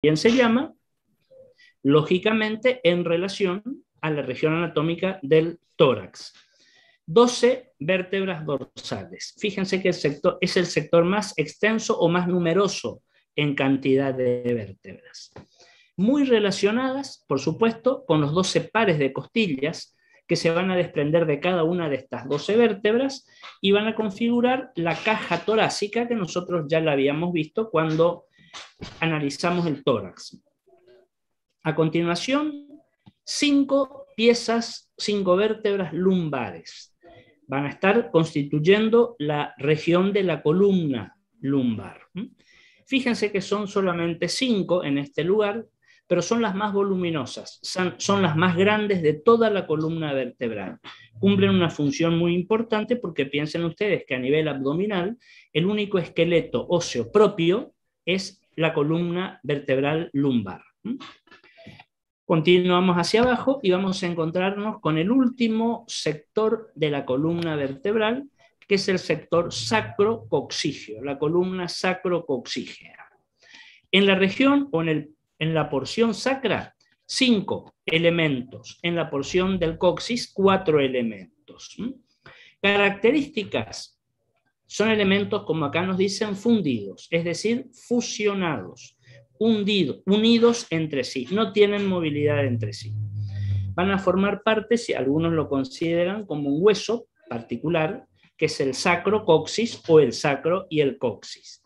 también se llama, lógicamente en relación a la región anatómica del tórax. 12 vértebras dorsales. Fíjense que el sector es el sector más extenso o más numeroso en cantidad de vértebras. Muy relacionadas, por supuesto, con los 12 pares de costillas que se van a desprender de cada una de estas 12 vértebras y van a configurar la caja torácica que nosotros ya la habíamos visto cuando analizamos el tórax. A continuación, 5 piezas, 5 vértebras lumbares. Van a estar constituyendo la región de la columna lumbar. Fíjense que son solamente 5 en este lugar, pero son las más voluminosas, son las más grandes de toda la columna vertebral. Cumplen una función muy importante porque piensen ustedes que a nivel abdominal el único esqueleto óseo propio es la columna vertebral lumbar. Continuamos hacia abajo y vamos a encontrarnos con el último sector de la columna vertebral, que es el sector sacrococcígeo, la columna sacrococcígea. En la región o en la porción sacra, 5 elementos. En la porción del coxis, 4 elementos. Características. Son elementos, como acá nos dicen, fundidos, es decir, fusionados, unidos entre sí, no tienen movilidad entre sí. Van a formar parte, si algunos lo consideran, como un hueso particular, que es el sacrocoxis o el sacro y el coxis.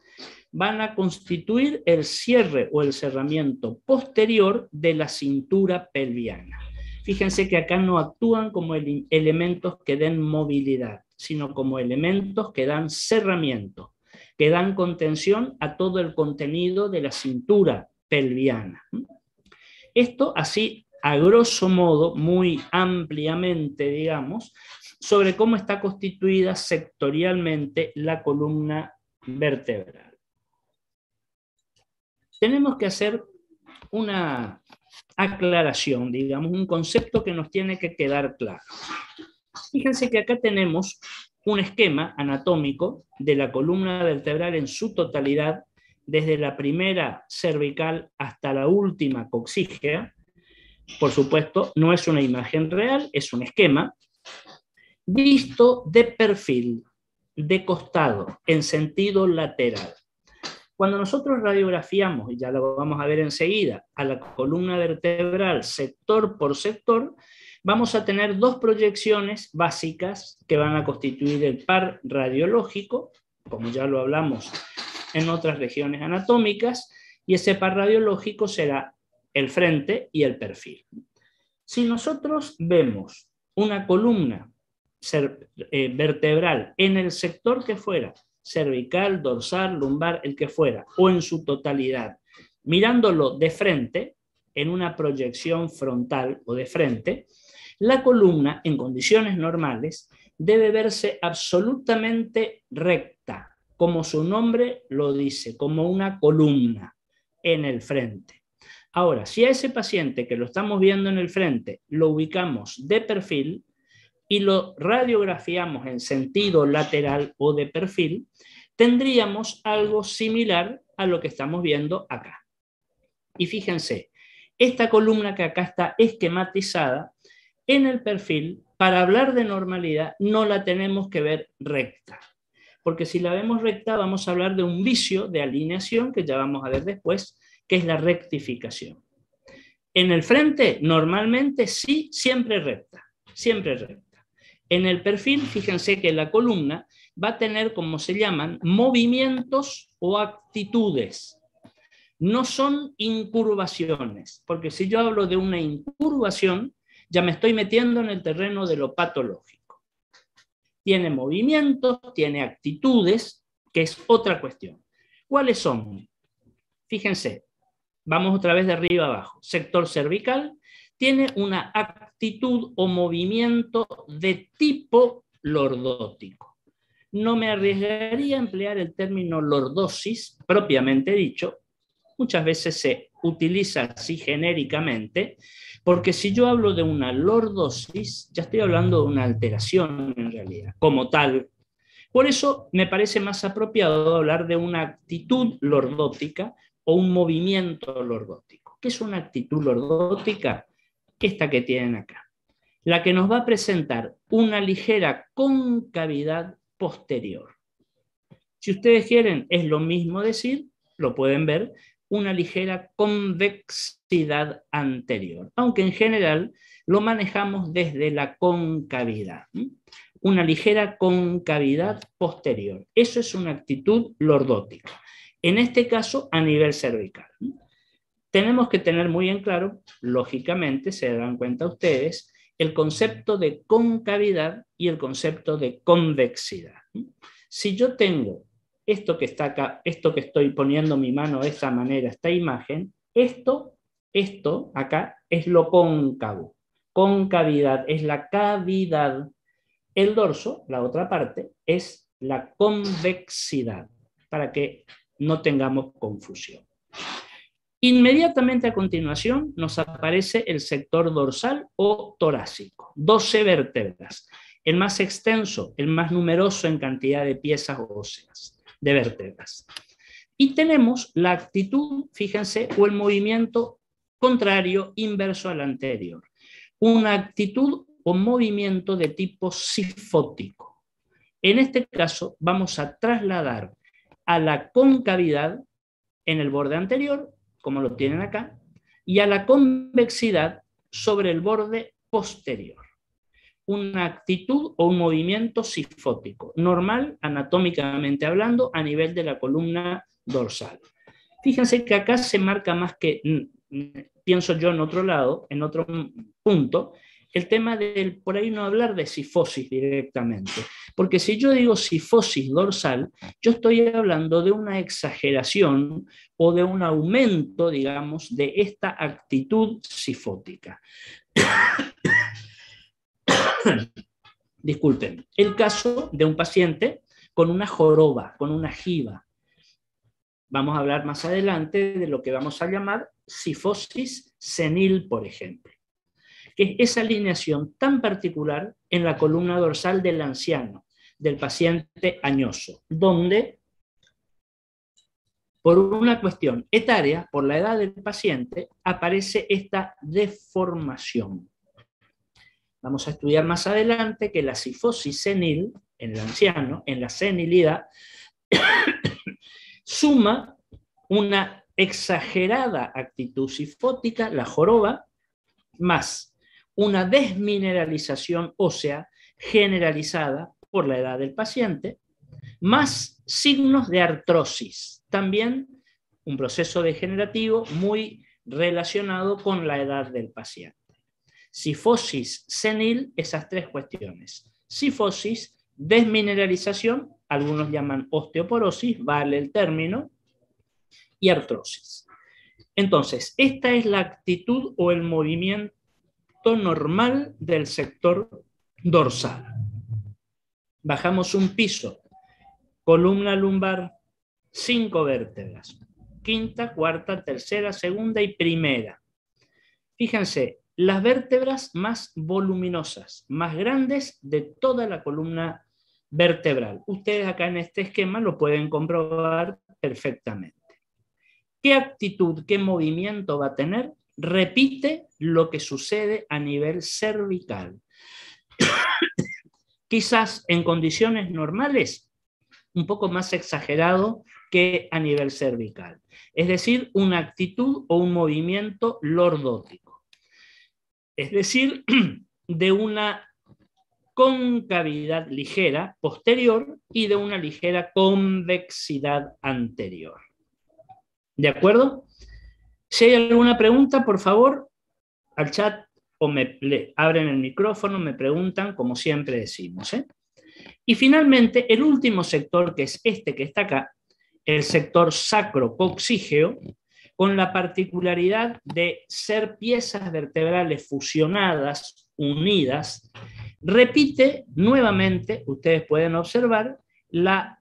Van a constituir el cierre o el cerramiento posterior de la cintura pelviana. Fíjense que acá no actúan como elementos que den movilidad, sino como elementos que dan cerramiento, que dan contención a todo el contenido de la cintura pelviana. Esto así, a grosso modo, muy ampliamente, digamos, sobre cómo está constituida sectorialmente la columna vertebral. Tenemos que hacer una aclaración, digamos, un concepto que nos tiene que quedar claro. Fíjense que acá tenemos un esquema anatómico de la columna vertebral en su totalidad, desde la primera cervical hasta la última coccígea. Por supuesto, no es una imagen real, es un esquema visto de perfil, de costado, en sentido lateral. Cuando nosotros radiografiamos, y ya lo vamos a ver enseguida, a la columna vertebral sector por sector, vamos a tener 2 proyecciones básicas que van a constituir el par radiológico, como ya lo hablamos en otras regiones anatómicas, y ese par radiológico será el frente y el perfil. Si nosotros vemos una columna vertebral en el sector que fuera, cervical, dorsal, lumbar, el que fuera, o en su totalidad, mirándolo de frente, en una proyección frontal o de frente, la columna, en condiciones normales, debe verse absolutamente recta, como su nombre lo dice, como una columna en el frente. Ahora, si a ese paciente que lo estamos viendo en el frente lo ubicamos de perfil y lo radiografiamos en sentido lateral o de perfil, tendríamos algo similar a lo que estamos viendo acá. Y fíjense, esta columna que acá está esquematizada, en el perfil, para hablar de normalidad, no la tenemos que ver recta. Porque si la vemos recta, vamos a hablar de un vicio de alineación, que ya vamos a ver después, que es la rectificación. En el frente, normalmente sí, siempre recta, siempre recta. En el perfil, fíjense que la columna va a tener, como se llaman, movimientos o actitudes. No son incurvaciones, porque si yo hablo de una incurvación, ya me estoy metiendo en el terreno de lo patológico. Tiene movimientos, tiene actitudes, que es otra cuestión. ¿Cuáles son? Fíjense, vamos otra vez de arriba abajo. Sector cervical tiene una actitud o movimiento de tipo lordótico. No me arriesgaría a emplear el término lordosis, propiamente dicho. Muchas veces se utiliza así genéricamente, porque si yo hablo de una lordosis, ya estoy hablando de una alteración en realidad, como tal. Por eso me parece más apropiado hablar de una actitud lordótica o un movimiento lordótico. ¿Qué es una actitud lordótica? Esta que tienen acá, la que nos va a presentar una ligera concavidad posterior. Si ustedes quieren, es lo mismo decir, lo pueden ver, una ligera convexidad anterior, aunque en general lo manejamos desde la concavidad. Una ligera concavidad posterior. Eso es una actitud lordótica. En este caso, a nivel cervical. Tenemos que tener muy en claro, lógicamente, se darán cuenta ustedes, el concepto de concavidad y el concepto de convexidad. Si yo tengo esto que está acá, esto que estoy poniendo mi mano de esta manera, esta imagen, esto acá es lo cóncavo. Concavidad es la cavidad. El dorso, la otra parte, es la convexidad, para que no tengamos confusión. Inmediatamente a continuación nos aparece el sector dorsal o torácico, 12 vértebras, el más extenso, el más numeroso en cantidad de piezas óseas, de vértebras. Y tenemos la actitud, fíjense, o el movimiento contrario, inverso al anterior. Una actitud o movimiento de tipo sifótico. En este caso vamos a trasladar a la concavidad en el borde anterior, como lo tienen acá, y a la convexidad sobre el borde posterior. Una actitud o un movimiento sifótico, normal, anatómicamente hablando, a nivel de la columna dorsal. Fíjense que acá se marca más que, pienso yo en otro lado, en otro punto, el tema del, por ahí no hablar de sifosis directamente, porque si yo digo sifosis dorsal, yo estoy hablando de una exageración o de un aumento, digamos, de esta actitud sifótica. Disculpen, el caso de un paciente con una joroba, con una jiba. Vamos a hablar más adelante de lo que vamos a llamar sifosis senil, por ejemplo, que es esa alineación tan particular en la columna dorsal del anciano, del paciente añoso, donde por una cuestión etaria, por la edad del paciente, aparece esta deformación. Vamos a estudiar más adelante que la sifosis senil, en el anciano, en la senilidad, suma una exagerada actitud sifótica, la joroba, más una desmineralización ósea generalizada por la edad del paciente, más signos de artrosis, también un proceso degenerativo muy relacionado con la edad del paciente. Sifosis senil, esas tres cuestiones. Sifosis, desmineralización, algunos llaman osteoporosis, vale el término, y artrosis. Entonces, esta es la actitud o el movimiento normal del sector dorsal. Bajamos un piso, columna lumbar, 5 vértebras, quinta, cuarta, tercera, segunda y primera. Fíjense, las vértebras más voluminosas, más grandes de toda la columna vertebral. Ustedes acá en este esquema lo pueden comprobar perfectamente. ¿Qué actitud, qué movimiento va a tener? Repite lo que sucede a nivel cervical. Quizás en condiciones normales, un poco más exagerado que a nivel cervical. Es decir, una actitud o un movimiento lordótico. Es decir, de una concavidad ligera posterior y de una ligera convexidad anterior. ¿De acuerdo? Si hay alguna pregunta, por favor, al chat o me abren el micrófono, me preguntan, como siempre decimos. Y finalmente, el último sector, que es este que está acá, el sector sacrocoxígeo, con la particularidad de ser piezas vertebrales fusionadas, unidas, repite nuevamente, ustedes pueden observar, la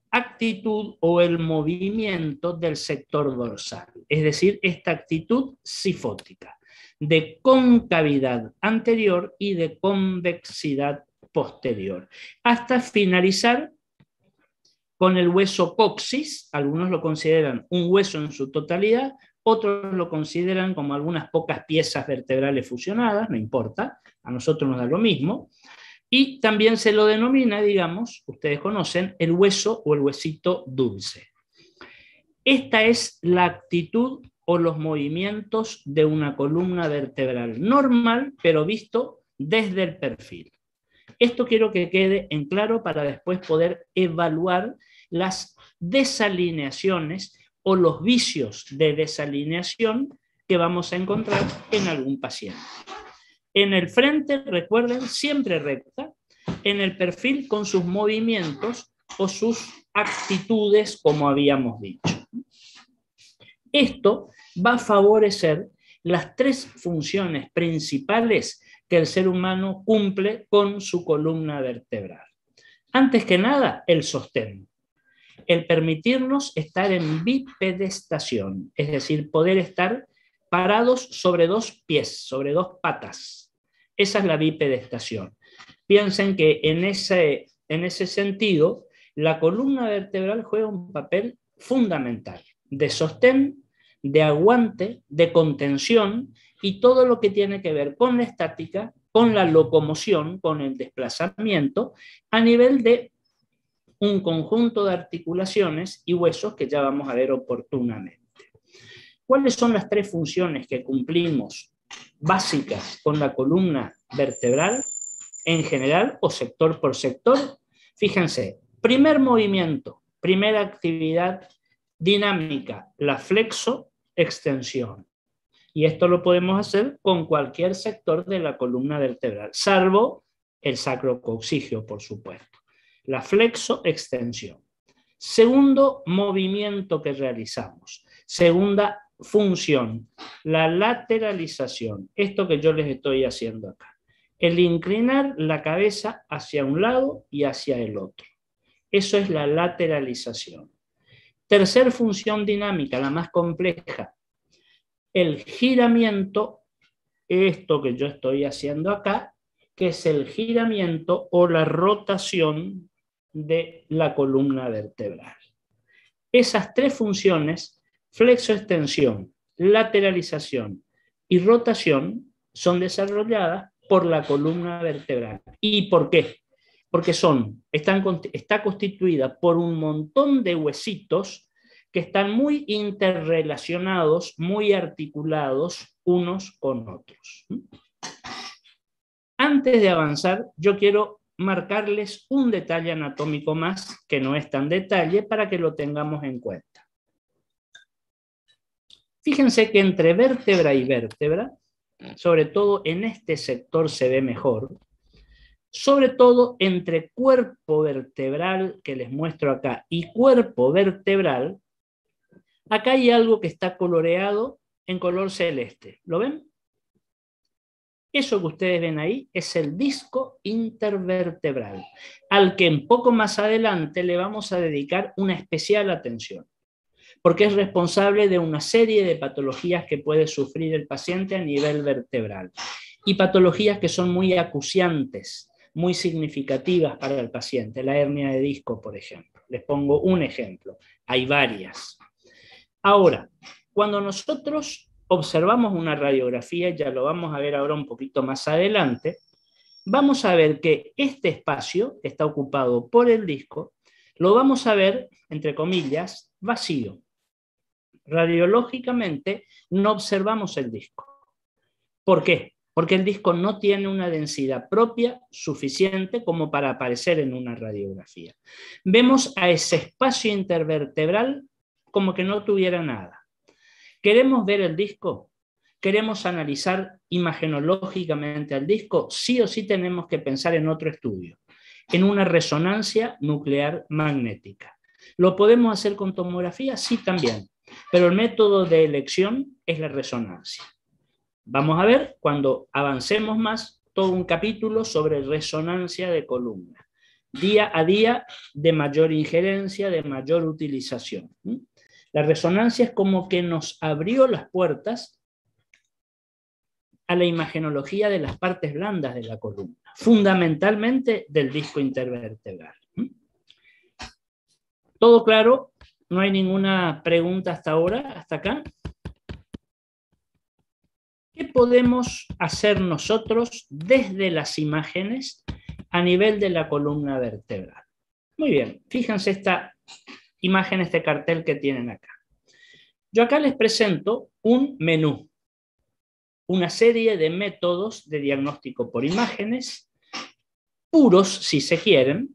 actitud o el movimiento del sector dorsal, es decir, esta actitud sifótica, de concavidad anterior y de convexidad posterior, hasta finalizar con el hueso coxis, algunos lo consideran un hueso en su totalidad, otros lo consideran como algunas pocas piezas vertebrales fusionadas, no importa, a nosotros nos da lo mismo, y también se lo denomina, digamos, ustedes conocen, el hueso o el huesito dulce. Esta es la actitud o los movimientos de una columna vertebral normal, pero visto desde el perfil. Esto quiero que quede en claro para después poder evaluar las desalineaciones o los vicios de desalineación que vamos a encontrar en algún paciente. En el frente, recuerden, siempre recta, en el perfil con sus movimientos o sus actitudes, como habíamos dicho. Esto va a favorecer las tres funciones principales que el ser humano cumple con su columna vertebral. Antes que nada, el sostén. El permitirnos estar en bipedestación, es decir, poder estar parados sobre dos pies, sobre dos patas. Esa es la bipedestación. Piensen que en ese sentido, la columna vertebral juega un papel fundamental de sostén, de aguante, de contención y todo lo que tiene que ver con la estática, con la locomoción, con el desplazamiento, a nivel de un conjunto de articulaciones y huesos que ya vamos a ver oportunamente. ¿Cuáles son las tres funciones que cumplimos básicas con la columna vertebral en general o sector por sector? Fíjense, primer movimiento, primera actividad dinámica, la flexo-extensión. Y esto lo podemos hacer con cualquier sector de la columna vertebral, salvo el sacrococcígeo, por supuesto. La flexo-extensión. Segundo movimiento que realizamos. Segunda función, la lateralización. Esto que yo les estoy haciendo acá. El inclinar la cabeza hacia un lado y hacia el otro. Eso es la lateralización. Tercer función dinámica, la más compleja. El giramiento, esto que yo estoy haciendo acá, que es el giramiento o la rotación de la columna vertebral. Esas tres funciones, flexo-extensión, lateralización y rotación, son desarrolladas por la columna vertebral. ¿Y por qué? Porque está constituida por un montón de huesitos que están muy interrelacionados, muy articulados unos con otros. Antes de avanzar, yo quiero marcarles un detalle anatómico más, que no es tan detalle, para que lo tengamos en cuenta. Fíjense que entre vértebra y vértebra, sobre todo en este sector se ve mejor, sobre todo entre cuerpo vertebral, que les muestro acá, y cuerpo vertebral, acá hay algo que está coloreado en color celeste. ¿Lo ven? Eso que ustedes ven ahí es el disco intervertebral, al que un poco más adelante le vamos a dedicar una especial atención, porque es responsable de una serie de patologías que puede sufrir el paciente a nivel vertebral, y patologías que son muy acuciantes, muy significativas para el paciente, la hernia de disco, por ejemplo. Les pongo un ejemplo, hay varias. Ahora, cuando nosotros observamos una radiografía, ya lo vamos a ver ahora un poquito más adelante, vamos a ver que este espacio que está ocupado por el disco, lo vamos a ver, entre comillas, vacío. Radiológicamente no observamos el disco. ¿Por qué? Porque el disco no tiene una densidad propia suficiente como para aparecer en una radiografía. Vemos a ese espacio intervertebral como que no tuviera nada. ¿Queremos ver el disco? ¿Queremos analizar imagenológicamente al disco? Sí o sí tenemos que pensar en otro estudio, en una resonancia nuclear magnética. ¿Lo podemos hacer con tomografía? Sí, también. Pero el método de elección es la resonancia. Vamos a ver, cuando avancemos más, todo un capítulo sobre resonancia de columna. Día a día de mayor injerencia, de mayor utilización. La resonancia es como que nos abrió las puertas a la imagenología de las partes blandas de la columna, fundamentalmente del disco intervertebral. ¿Todo claro? ¿No hay ninguna pregunta hasta ahora, hasta acá? ¿Qué podemos hacer nosotros desde las imágenes a nivel de la columna vertebral? Muy bien, fíjense esta imagen, este cartel que tienen acá. Yo acá les presento un menú, una serie de métodos de diagnóstico por imágenes, puros si se quieren,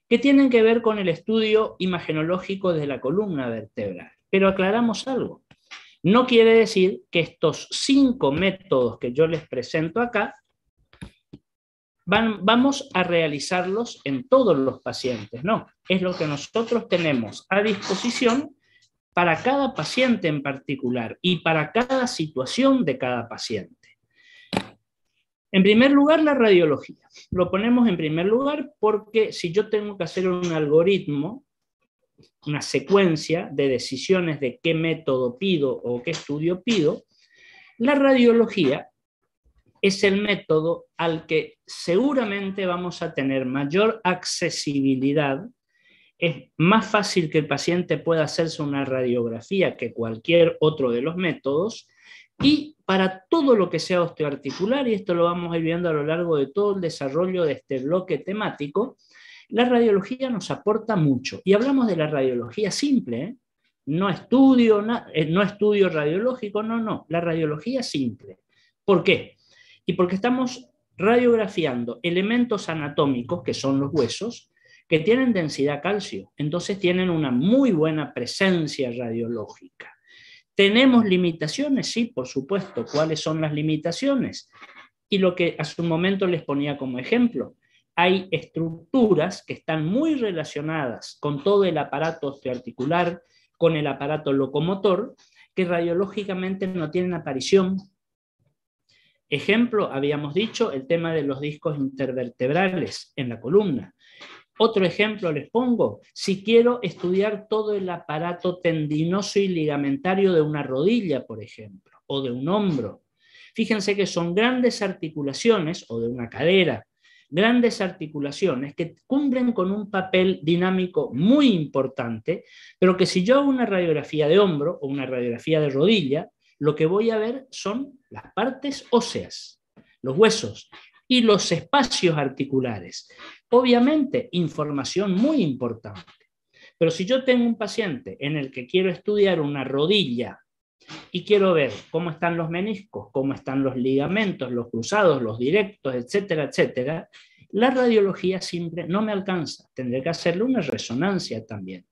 que tienen que ver con el estudio imagenológico de la columna vertebral. Pero aclaramos algo. No quiere decir que estos 5 métodos que yo les presento acá vamos a realizarlos en todos los pacientes. No, es lo que nosotros tenemos a disposición para cada paciente en particular y para cada situación de cada paciente. En primer lugar, la radiología. Lo ponemos en primer lugar porque si yo tengo que hacer un algoritmo, una secuencia de decisiones de qué método pido o qué estudio pido, la radiología es el método al que seguramente vamos a tener mayor accesibilidad. Es más fácil que el paciente pueda hacerse una radiografía que cualquier otro de los métodos, y para todo lo que sea osteoarticular, y esto lo vamos a ir viendo a lo largo de todo el desarrollo de este bloque temático, la radiología nos aporta mucho. Y hablamos de la radiología simple, ¿eh? No estudio radiológico, no, la radiología simple. ¿Por qué? Y porque estamos radiografiando elementos anatómicos, que son los huesos, que tienen densidad calcio, entonces tienen una muy buena presencia radiológica. ¿Tenemos limitaciones? Sí, por supuesto. ¿Cuáles son las limitaciones? Y lo que hace un momento les ponía como ejemplo, hay estructuras que están muy relacionadas con todo el aparato osteoarticular, con el aparato locomotor, que radiológicamente no tienen aparición. Ejemplo, habíamos dicho, el tema de los discos intervertebrales en la columna. Otro ejemplo les pongo, si quiero estudiar todo el aparato tendinoso y ligamentario de una rodilla, por ejemplo, o de un hombro. Fíjense que son grandes articulaciones, o de una cadera, grandes articulaciones que cumplen con un papel dinámico muy importante, pero que si yo hago una radiografía de hombro o una radiografía de rodilla, lo que voy a ver son las partes óseas, los huesos y los espacios articulares. Obviamente, información muy importante. Pero si yo tengo un paciente en el que quiero estudiar una rodilla y quiero ver cómo están los meniscos, cómo están los ligamentos, los cruzados, los directos, etcétera, etcétera, la radiología simple no me alcanza. Tendré que hacerle una resonancia también.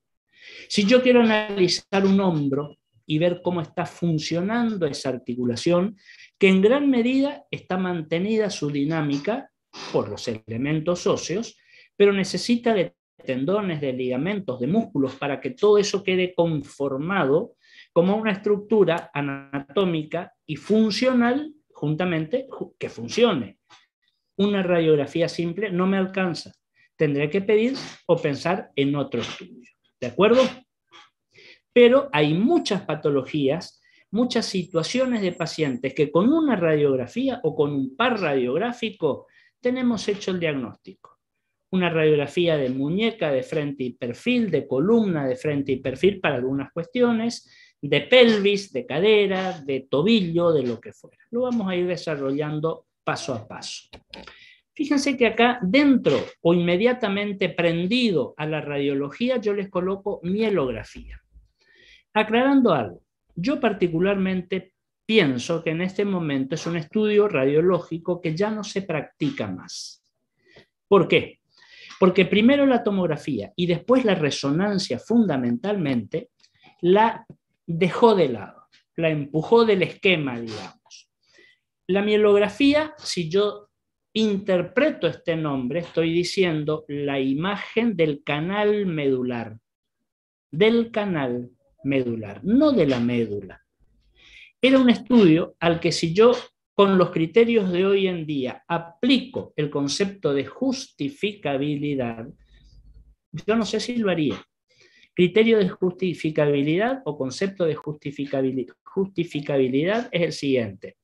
Si yo quiero analizar un hombro y ver cómo está funcionando esa articulación, que en gran medida está mantenida su dinámica por los elementos óseos, pero necesita de tendones, de ligamentos, de músculos, para que todo eso quede conformado como una estructura anatómica y funcional, juntamente, que funcione. Una radiografía simple no me alcanza. Tendré que pedir o pensar en otro estudio. ¿De acuerdo? Pero hay muchas patologías, muchas situaciones de pacientes que con una radiografía o con un par radiográfico tenemos hecho el diagnóstico. Una radiografía de muñeca de frente y perfil, de columna de frente y perfil para algunas cuestiones, de pelvis, de cadera, de tobillo, de lo que fuera. Lo vamos a ir desarrollando paso a paso. Fíjense que acá dentro o inmediatamente prendido a la radiología yo les coloco mielografía. Aclarando algo, yo particularmente pienso que en este momento es un estudio radiológico que ya no se practica más. ¿Por qué? Porque primero la tomografía y después la resonancia fundamentalmente la dejó de lado, la empujó del esquema, digamos. La mielografía, si yo interpreto este nombre, estoy diciendo la imagen del canal medular, no de la médula. Era un estudio al que si yo con los criterios de hoy en día aplico el concepto de justificabilidad, yo no sé si lo haría. Criterio de justificabilidad o concepto de justificabilidad es el siguiente.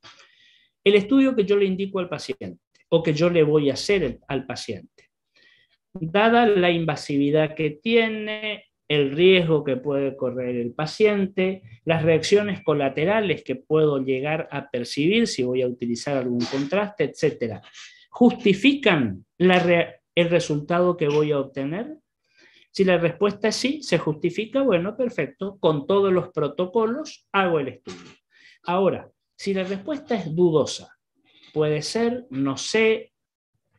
El estudio que yo le indico al paciente o que yo le voy a hacer al paciente, dada la invasividad que tiene, el riesgo que puede correr el paciente, las reacciones colaterales que puedo llegar a percibir si voy a utilizar algún contraste, etc. ¿Justifican el resultado que voy a obtener? Si la respuesta es sí, se justifica, bueno, perfecto, con todos los protocolos hago el estudio. Ahora, si la respuesta es dudosa, puede ser, no sé,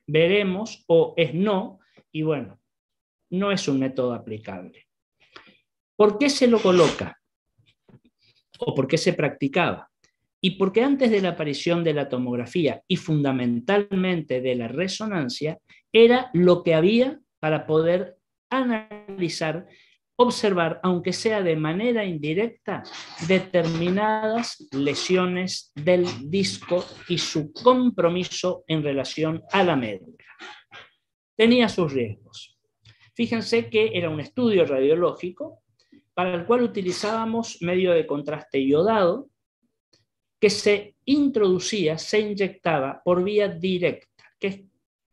veremos, o es no, y bueno, no es un método aplicable. ¿Por qué se lo coloca? ¿O por qué se practicaba? Y porque antes de la aparición de la tomografía y fundamentalmente de la resonancia, era lo que había para poder analizar, observar, aunque sea de manera indirecta, determinadas lesiones del disco y su compromiso en relación a la médula. Tenía sus riesgos. Fíjense que era un estudio radiológico para el cual utilizábamos medio de contraste iodado que se introducía, se inyectaba por vía directa. ¿Qué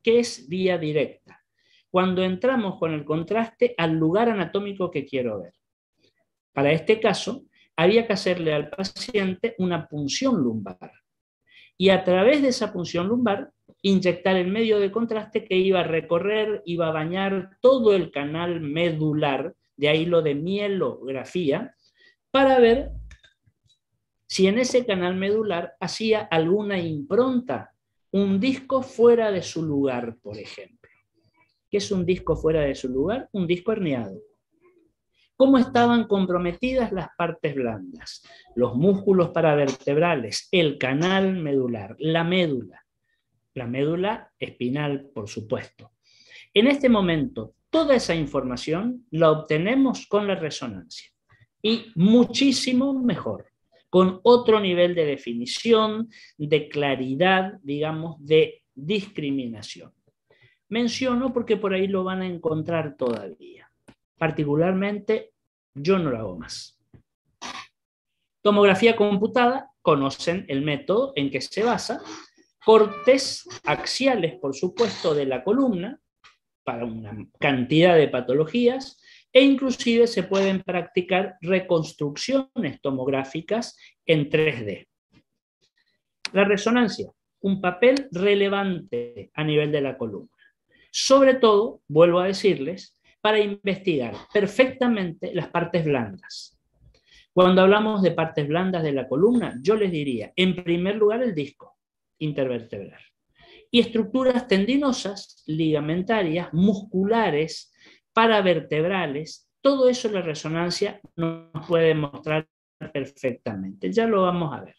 es vía directa? Cuando entramos con el contraste al lugar anatómico que quiero ver. Para este caso, había que hacerle al paciente una punción lumbar. Y a través de esa punción lumbar, inyectar el medio de contraste que iba a recorrer, iba a bañar todo el canal medular, de ahí lo de mielografía, para ver si en ese canal medular hacía alguna impronta, un disco fuera de su lugar, por ejemplo. ¿Qué es un disco fuera de su lugar? Un disco herniado. ¿Cómo estaban comprometidas las partes blandas? Los músculos paravertebrales, el canal medular, la médula espinal, por supuesto. En este momento, toda esa información la obtenemos con la resonancia y muchísimo mejor, con otro nivel de definición, de claridad, digamos, de discriminación. Menciono porque por ahí lo van a encontrar todavía. Particularmente, yo no lo hago más. Tomografía computada, conocen el método en que se basa. Cortes axiales, por supuesto, de la columna, para una cantidad de patologías, e inclusive se pueden practicar reconstrucciones tomográficas en 3D. La resonancia, un papel relevante a nivel de la columna. Sobre todo, vuelvo a decirles, para investigar perfectamente las partes blandas. Cuando hablamos de partes blandas de la columna, yo les diría, en primer lugar, el disco intervertebral. Y estructuras tendinosas, ligamentarias, musculares, paravertebrales, todo eso la resonancia nos puede mostrar perfectamente. Ya lo vamos a ver.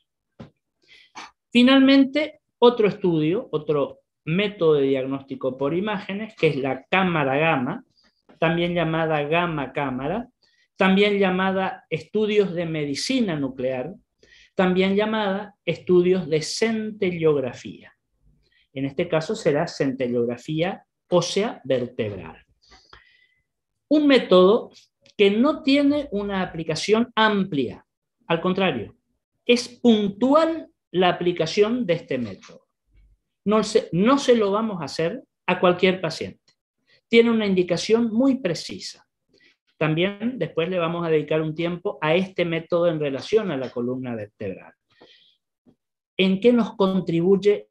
Finalmente, otro estudio, otro método de diagnóstico por imágenes, que es la cámara gamma, también llamada gamma cámara, también llamada estudios de medicina nuclear, también llamada estudios de centellografía. En este caso será centellografía ósea vertebral. Un método que no tiene una aplicación amplia, al contrario, es puntual la aplicación de este método. No se lo vamos a hacer a cualquier paciente. Tiene una indicación muy precisa. También después le vamos a dedicar un tiempo a este método en relación a la columna vertebral. ¿En qué nos contribuye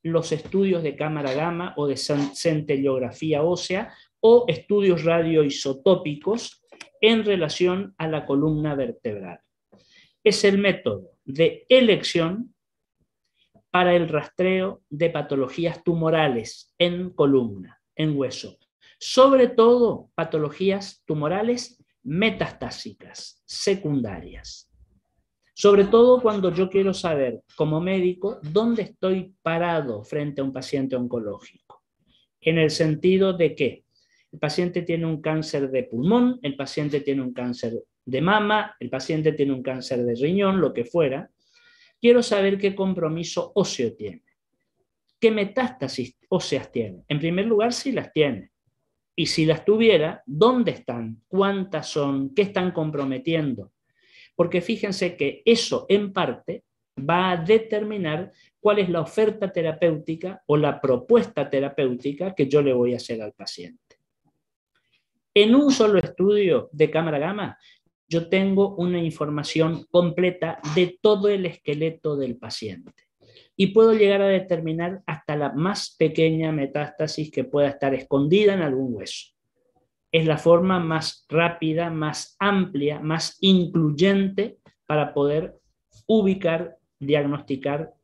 los estudios de cámara gamma o de centellografía ósea o estudios radioisotópicos en relación a la columna vertebral? Es el método de elección para el rastreo de patologías tumorales en columna, en hueso. Sobre todo patologías tumorales metastásicas, secundarias. Sobre todo cuando yo quiero saber, como médico, dónde estoy parado frente a un paciente oncológico. En el sentido de que el paciente tiene un cáncer de pulmón, el paciente tiene un cáncer de mama, el paciente tiene un cáncer de riñón, lo que fuera. Quiero saber qué compromiso óseo tiene, qué metástasis óseas tiene. En primer lugar, si las tiene. Y si las tuviera, ¿dónde están? ¿Cuántas son? ¿Qué están comprometiendo? Porque fíjense que eso, en parte, va a determinar cuál es la oferta terapéutica o la propuesta terapéutica que yo le voy a hacer al paciente. En un solo estudio de cámara gamma, yo tengo una información completa de todo el esqueleto del paciente. Y puedo llegar a determinar hasta la más pequeña metástasis que pueda estar escondida en algún hueso. Es la forma más rápida, más amplia, más incluyente para poder ubicar, diagnosticar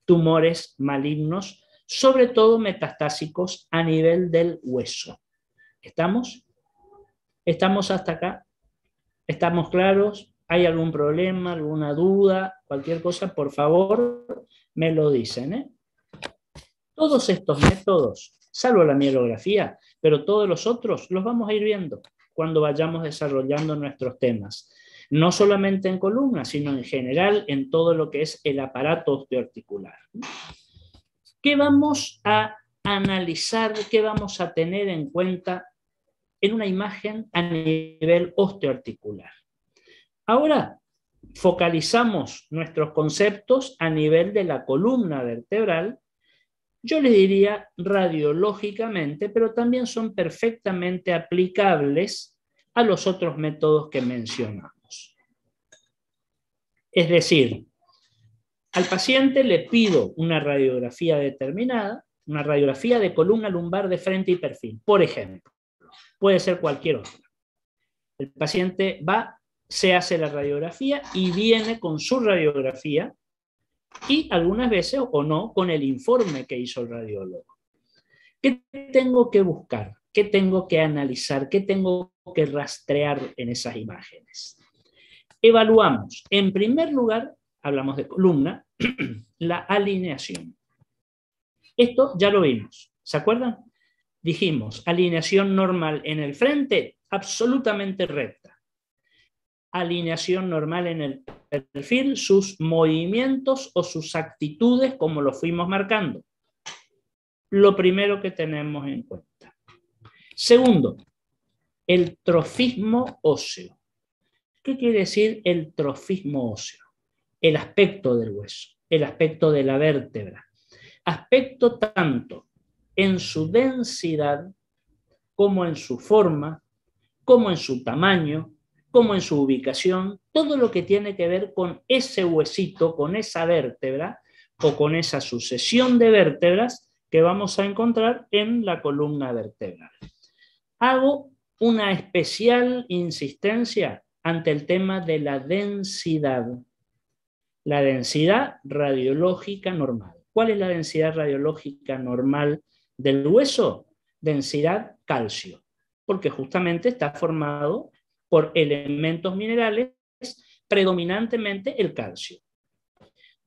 tumores malignos, sobre todo metastásicos a nivel del hueso. ¿Estamos? ¿Estamos hasta acá? ¿Estamos claros? ¿Hay algún problema, alguna duda, cualquier cosa? Por favor, me lo dicen, ¿eh? Todos estos métodos, salvo la mielografía, pero todos los otros los vamos a ir viendo cuando vayamos desarrollando nuestros temas. No solamente en columna, sino en general en todo lo que es el aparato osteoarticular. ¿Qué vamos a analizar, qué vamos a tener en cuenta en una imagen a nivel osteoarticular? Ahora focalizamos nuestros conceptos a nivel de la columna vertebral. Yo les diría radiológicamente, pero también son perfectamente aplicables a los otros métodos que mencionamos. Es decir, al paciente le pido una radiografía determinada, una radiografía de columna lumbar de frente y perfil, por ejemplo. Puede ser cualquier otra. El paciente va, se hace la radiografía y viene con su radiografía y algunas veces o no con el informe que hizo el radiólogo. ¿Qué tengo que buscar? ¿Qué tengo que analizar? ¿Qué tengo que rastrear en esas imágenes? Evaluamos, en primer lugar, hablamos de columna, la alineación. Esto ya lo vimos, ¿se acuerdan? Dijimos, alineación normal en el frente, absolutamente recta. Alineación normal en el perfil, sus movimientos o sus actitudes como lo fuimos marcando. Lo primero que tenemos en cuenta. Segundo, el trofismo óseo. ¿Qué quiere decir el trofismo óseo? El aspecto del hueso, el aspecto de la vértebra. Aspecto tanto en su densidad, como en su forma, como en su tamaño, como en su ubicación, todo lo que tiene que ver con ese huesito, con esa vértebra o con esa sucesión de vértebras que vamos a encontrar en la columna vertebral. Hago una especial insistencia ante el tema de la densidad. La densidad radiológica normal. ¿Cuál es la densidad radiológica normal del hueso? Densidad calcio, porque justamente está formado por elementos minerales, predominantemente el calcio.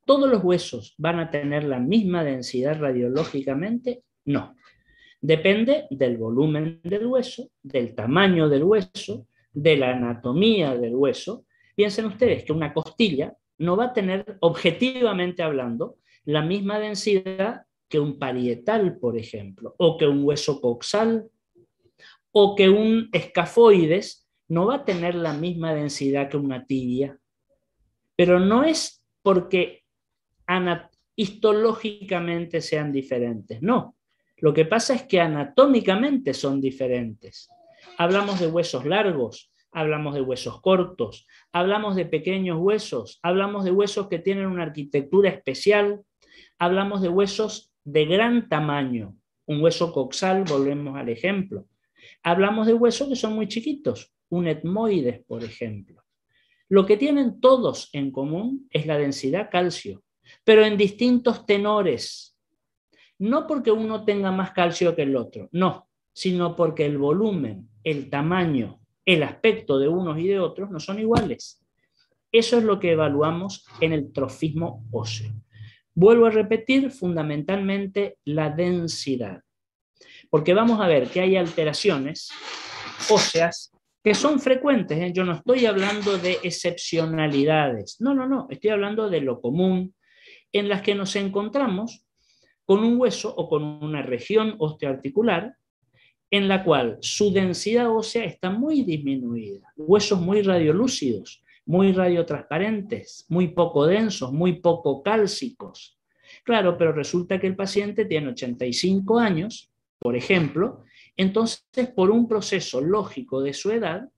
¿Todos los huesos van a tener la misma densidad radiológicamente? No. Depende del volumen del hueso, del tamaño del hueso, de la anatomía del hueso. Piensen ustedes que una costilla no va a tener, objetivamente hablando, la misma densidad que un parietal, por ejemplo, o que un hueso coxal, o que un escafoides no va a tener la misma densidad que una tibia. Pero no es porque histológicamente sean diferentes, no. Lo que pasa es que anatómicamente son diferentes. Hablamos de huesos largos, hablamos de huesos cortos, hablamos de pequeños huesos, hablamos de huesos que tienen una arquitectura especial, hablamos de huesos de gran tamaño. Un hueso coxal, volvemos al ejemplo. Hablamos de huesos que son muy chiquitos, un etmoides, por ejemplo. Lo que tienen todos en común es la densidad calcio, pero en distintos tenores. No porque uno tenga más calcio que el otro, no, sino porque el volumen, el tamaño, el aspecto de unos y de otros no son iguales. Eso es lo que evaluamos en el trofismo óseo. Vuelvo a repetir, fundamentalmente la densidad. Porque vamos a ver que hay alteraciones óseas que son frecuentes, ¿eh? Yo no estoy hablando de excepcionalidades, no, estoy hablando de lo común, en las que nos encontramos con un hueso o con una región osteoarticular en la cual su densidad ósea está muy disminuida, huesos muy radiolúcidos, muy radiotransparentes, muy poco densos, muy poco cálcicos. Claro, pero resulta que el paciente tiene 85 años, por ejemplo, Entonces, por un proceso lógico de su edad,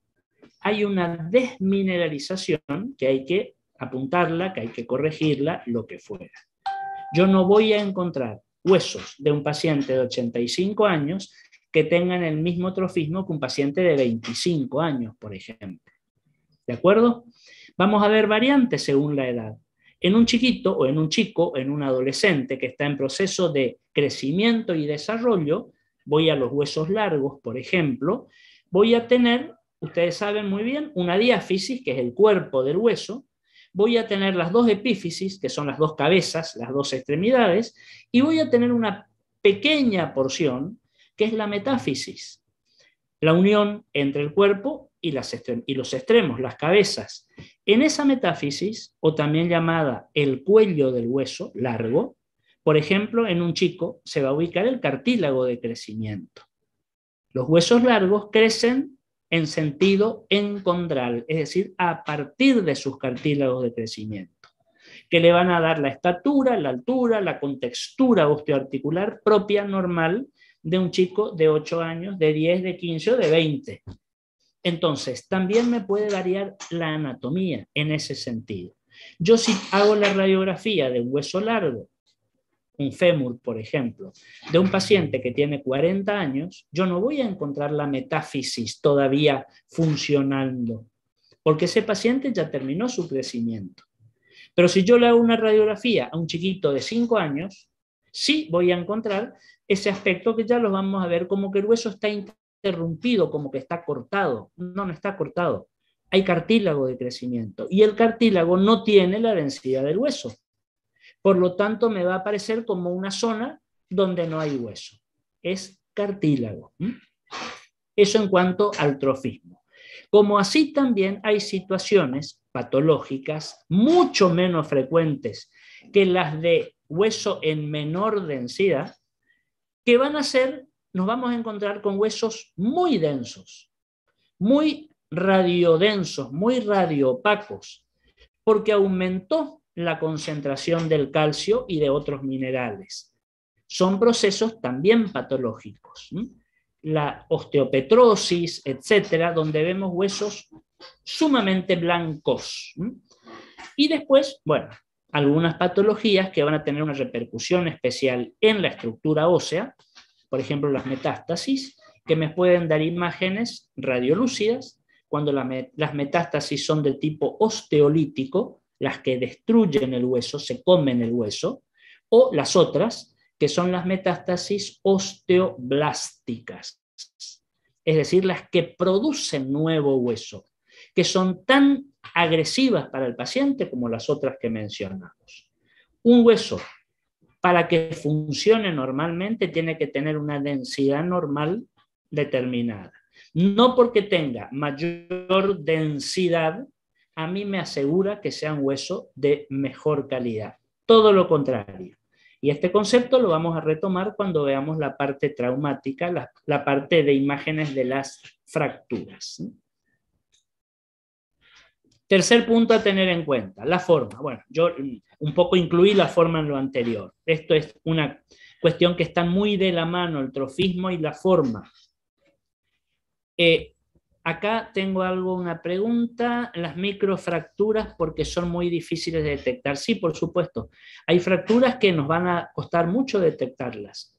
hay una desmineralización que hay que apuntarla, que hay que corregirla, lo que fuera. Yo no voy a encontrar huesos de un paciente de 85 años que tengan el mismo trofismo que un paciente de 25 años, por ejemplo. ¿De acuerdo? Vamos a ver variantes según la edad. En un chiquito o en un chico, en un adolescente que está en proceso de crecimiento y desarrollo, voy a los huesos largos, por ejemplo, voy a tener, ustedes saben muy bien, una diáfisis, que es el cuerpo del hueso, voy a tener las dos epífisis, que son las dos cabezas, las dos extremidades, y voy a tener una pequeña porción, que es la metáfisis, la unión entre el cuerpo y los extremos, las cabezas. En esa metáfisis, o también llamada el cuello del hueso largo, por ejemplo, en un chico se va a ubicar el cartílago de crecimiento. Los huesos largos crecen en sentido encondral, es decir, a partir de sus cartílagos de crecimiento, que le van a dar la estatura, la altura, la contextura osteoarticular propia, normal, de un chico de 8 años, de 10, de 15 o de 20. Entonces, también me puede variar la anatomía en ese sentido. Yo si hago la radiografía de un hueso largo, un fémur, por ejemplo, de un paciente que tiene 40 años, yo no voy a encontrar la metáfisis todavía funcionando, porque ese paciente ya terminó su crecimiento. Pero si yo le hago una radiografía a un chiquito de 5 años, sí voy a encontrar ese aspecto que ya lo vamos a ver como que el hueso está interrumpido, como que está cortado. No, no está cortado. Hay cartílago de crecimiento y el cartílago no tiene la densidad del hueso. Por lo tanto, me va a aparecer como una zona donde no hay hueso. Es cartílago. Eso en cuanto al trofismo. Como así también hay situaciones patológicas mucho menos frecuentes que las de hueso en menor densidad, que van a ser, nos vamos a encontrar con huesos muy densos, muy radiodensos, muy radioopacos, porque aumentó la concentración del calcio y de otros minerales. Son procesos también patológicos. La osteopetrosis, etcétera, donde vemos huesos sumamente blancos. Y después, bueno, algunas patologías que van a tener una repercusión especial en la estructura ósea, por ejemplo, las metástasis, que me pueden dar imágenes radiolúcidas, cuando las metástasis son de tipo osteolítico, las que destruyen el hueso, se comen el hueso, o las otras, que son las metástasis osteoblásticas, es decir, las que producen nuevo hueso, que son tan agresivas para el paciente como las otras que mencionamos. Un hueso, para que funcione normalmente, tiene que tener una densidad normal determinada. No porque tenga mayor densidad, a mí me asegura que sea un hueso de mejor calidad. Todo lo contrario. Y este concepto lo vamos a retomar cuando veamos la parte traumática, la parte de imágenes de las fracturas. Tercer punto a tener en cuenta, la forma. Bueno, yo un poco incluí la forma en lo anterior. Esto es una cuestión que está muy de la mano, el trofismo y la forma. Acá tengo una pregunta, las microfracturas porque son muy difíciles de detectar. Sí, por supuesto, hay fracturas que nos van a costar mucho detectarlas.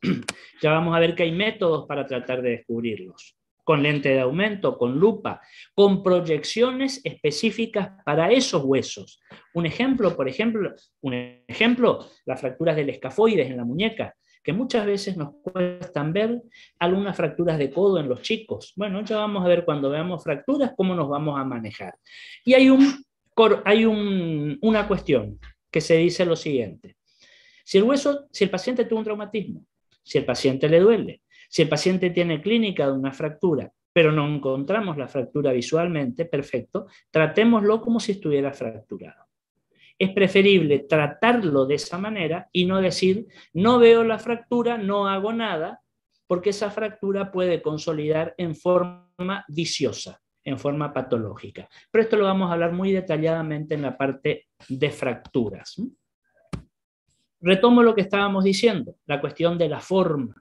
Ya vamos a ver que hay métodos para tratar de descubrirlos, con lente de aumento, con lupa, con proyecciones específicas para esos huesos. Un ejemplo, las fracturas del escafoides en la muñeca, que muchas veces nos cuestan ver, algunas fracturas de codo en los chicos. Bueno, ya vamos a ver cuando veamos fracturas cómo nos vamos a manejar. Y hay una cuestión que se dice lo siguiente. Si el paciente tuvo un traumatismo, si el paciente le duele, si el paciente tiene clínica de una fractura, pero no encontramos la fractura visualmente, perfecto, tratémoslo como si estuviera fracturado. Es preferible tratarlo de esa manera y no decir, no veo la fractura, no hago nada, porque esa fractura puede consolidar en forma viciosa, en forma patológica. Pero esto lo vamos a hablar muy detalladamente en la parte de fracturas. Retomo lo que estábamos diciendo, la cuestión de la forma.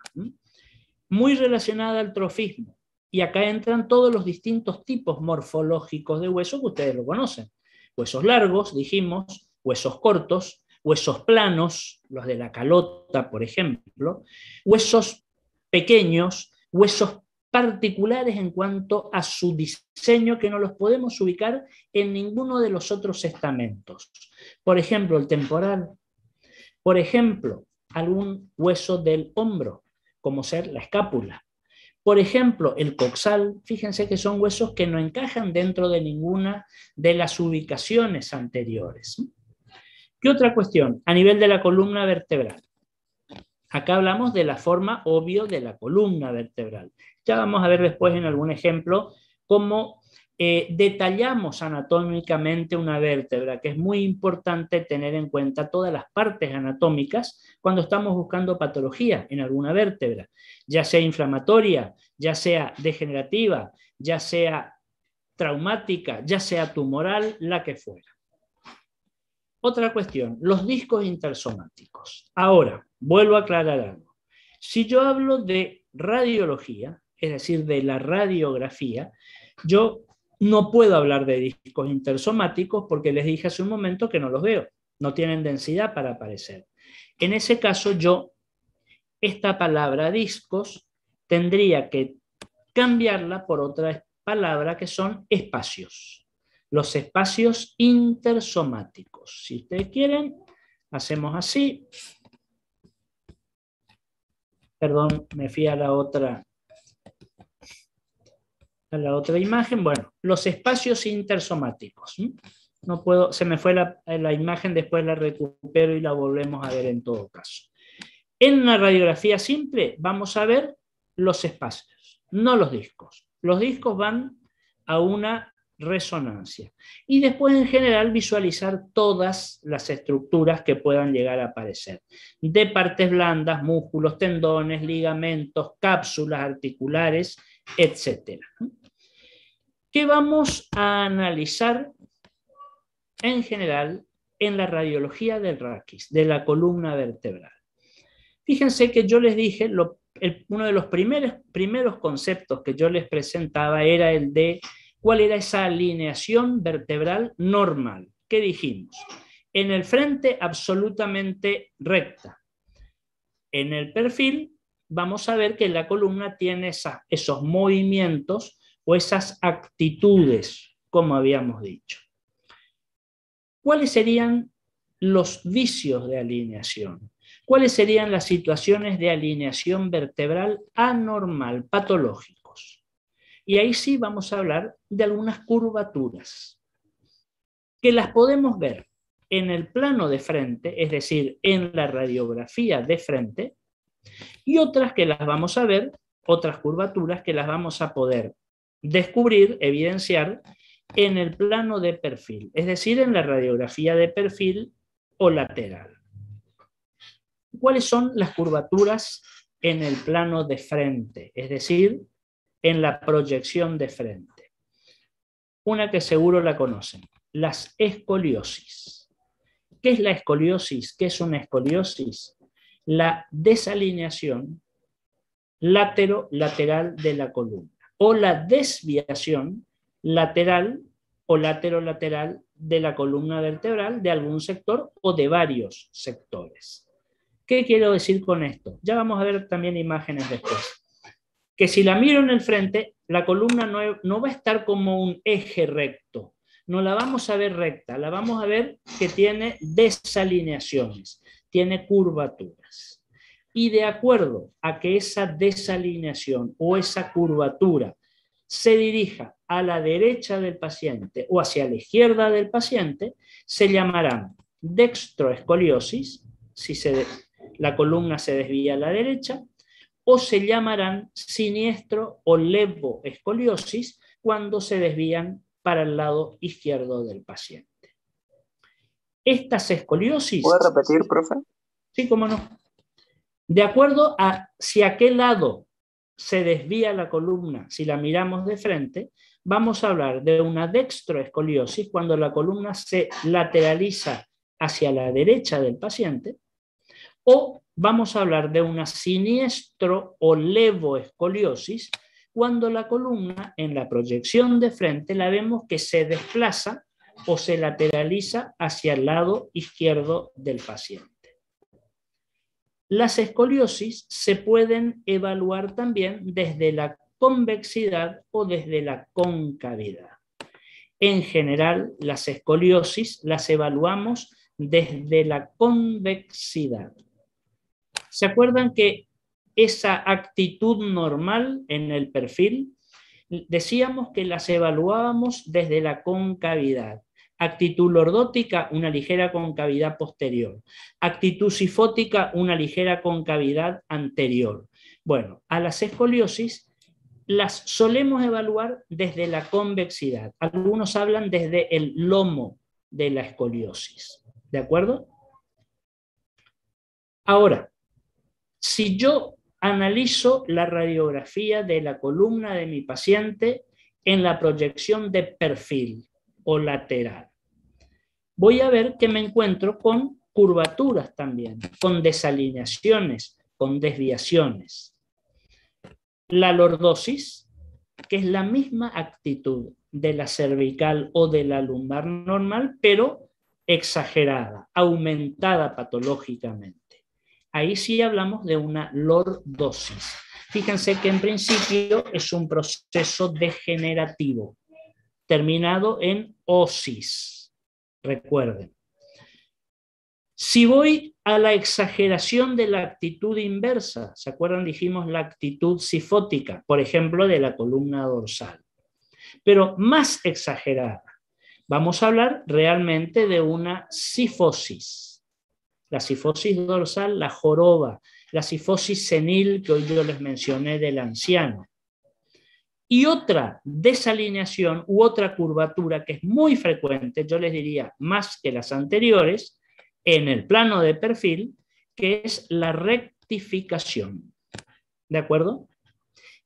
muy relacionada al trofismo. Y acá entran todos los distintos tipos morfológicos de hueso que ustedes lo conocen. Huesos largos, dijimos, huesos cortos, huesos planos, los de la calota, por ejemplo, huesos pequeños, huesos particulares en cuanto a su diseño que no los podemos ubicar en ninguno de los otros estamentos. Por ejemplo, el temporal. Por ejemplo, algún hueso del hombro, como ser la escápula. Por ejemplo, el coxal, fíjense que son huesos que no encajan dentro de ninguna de las ubicaciones anteriores. ¿Qué otra cuestión? A nivel de la columna vertebral. Acá hablamos de la forma obvio de la columna vertebral. Ya vamos a ver después en algún ejemplo cómo detallamos anatómicamente una vértebra, que es muy importante tener en cuenta todas las partes anatómicas cuando estamos buscando patología en alguna vértebra, ya sea inflamatoria, ya sea degenerativa, ya sea traumática, ya sea tumoral, la que fuera. Otra cuestión, los discos intersomáticos. Ahora, vuelvo a aclarar algo. Si yo hablo de radiología, es decir, de la radiografía, yo no puedo hablar de discos intersomáticos porque les dije hace un momento que no los veo, no tienen densidad para aparecer. En ese caso, yo, esta palabra discos, tendría que cambiarla por otra palabra que son espacios. Los espacios intersomáticos. Si ustedes quieren, hacemos así. Perdón, me fui a la otra imagen. Bueno, los espacios intersomáticos. No puedo, se me fue la imagen, después la recupero y la volvemos a ver en todo caso. En una radiografía simple vamos a ver los espacios, no los discos. Los discos van a una resonancia. Y después en general visualizar todas las estructuras que puedan llegar a aparecer. De partes blandas, músculos, tendones, ligamentos, cápsulas articulares, etc. ¿Qué vamos a analizar en general en la radiología del raquis, de la columna vertebral? Fíjense que yo les dije, uno de los primeros conceptos que yo les presentaba era el de cuál era esa alineación vertebral normal. ¿Qué dijimos? En el frente absolutamente recta. En el perfil vamos a ver que la columna tiene esos movimientos o esas actitudes, como habíamos dicho. ¿Cuáles serían los vicios de alineación? ¿Cuáles serían las situaciones de alineación vertebral anormal, patológicos? Y ahí sí vamos a hablar de algunas curvaturas, que las podemos ver en el plano de frente, es decir, en la radiografía de frente, y otras que las vamos a ver, otras curvaturas que las vamos a poder descubrir, evidenciar, en el plano de perfil, es decir, en la radiografía de perfil o lateral. ¿Cuáles son las curvaturas en el plano de frente? Es decir, en la proyección de frente. Una que seguro la conocen, las escoliosis. ¿Qué es la escoliosis? ¿Qué es una escoliosis? La desalineación latero-lateral de la columna o la desviación lateral o latero-lateral de la columna vertebral de algún sector o de varios sectores. ¿Qué quiero decir con esto? Ya vamos a ver también imágenes después. Que si la miro en el frente, la columna no va a estar como un eje recto, no la vamos a ver recta, la vamos a ver que tiene desalineaciones, tiene curvaturas. Y de acuerdo a que esa desalineación o esa curvatura se dirija a la derecha del paciente o hacia la izquierda del paciente, se llamarán dextroescoliosis, si la columna se desvía a la derecha, o se llamarán siniestro o levoescoliosis cuando se desvían para el lado izquierdo del paciente. Estas escoliosis... ¿Puede repetir, profe? Sí, cómo no. De acuerdo a si a qué lado se desvía la columna, si la miramos de frente, vamos a hablar de una dextroescoliosis cuando la columna se lateraliza hacia la derecha del paciente, o vamos a hablar de una siniestro o levoescoliosis cuando la columna en la proyección de frente la vemos que se desplaza o se lateraliza hacia el lado izquierdo del paciente. Las escoliosis se pueden evaluar también desde la convexidad o desde la concavidad. En general, las escoliosis las evaluamos desde la convexidad. ¿Se acuerdan que esa actitud normal en el perfil, decíamos que las evaluábamos desde la concavidad? Actitud lordótica, una ligera concavidad posterior. Actitud sifótica, una ligera concavidad anterior. Bueno, a las escoliosis las solemos evaluar desde la convexidad. Algunos hablan desde el lomo de la escoliosis. ¿De acuerdo? Ahora, si yo analizo la radiografía de la columna de mi paciente en la proyección de perfil o lateral, voy a ver que me encuentro con curvaturas también, con desalineaciones, con desviaciones. La lordosis, que es la misma actitud de la cervical o de la lumbar normal, pero exagerada, aumentada patológicamente. Ahí sí hablamos de una lordosis. Fíjense que en principio es un proceso degenerativo, terminado en osis. Recuerden. Si voy a la exageración de la actitud inversa, ¿se acuerdan? Dijimos la actitud sifótica, por ejemplo, de la columna dorsal. Pero más exagerada, vamos a hablar realmente de una sifosis. La sifosis dorsal, la joroba, la sifosis senil que hoy yo les mencioné del anciano. Y otra desalineación u otra curvatura que es muy frecuente, yo les diría más que las anteriores, en el plano de perfil, que es la rectificación. ¿De acuerdo?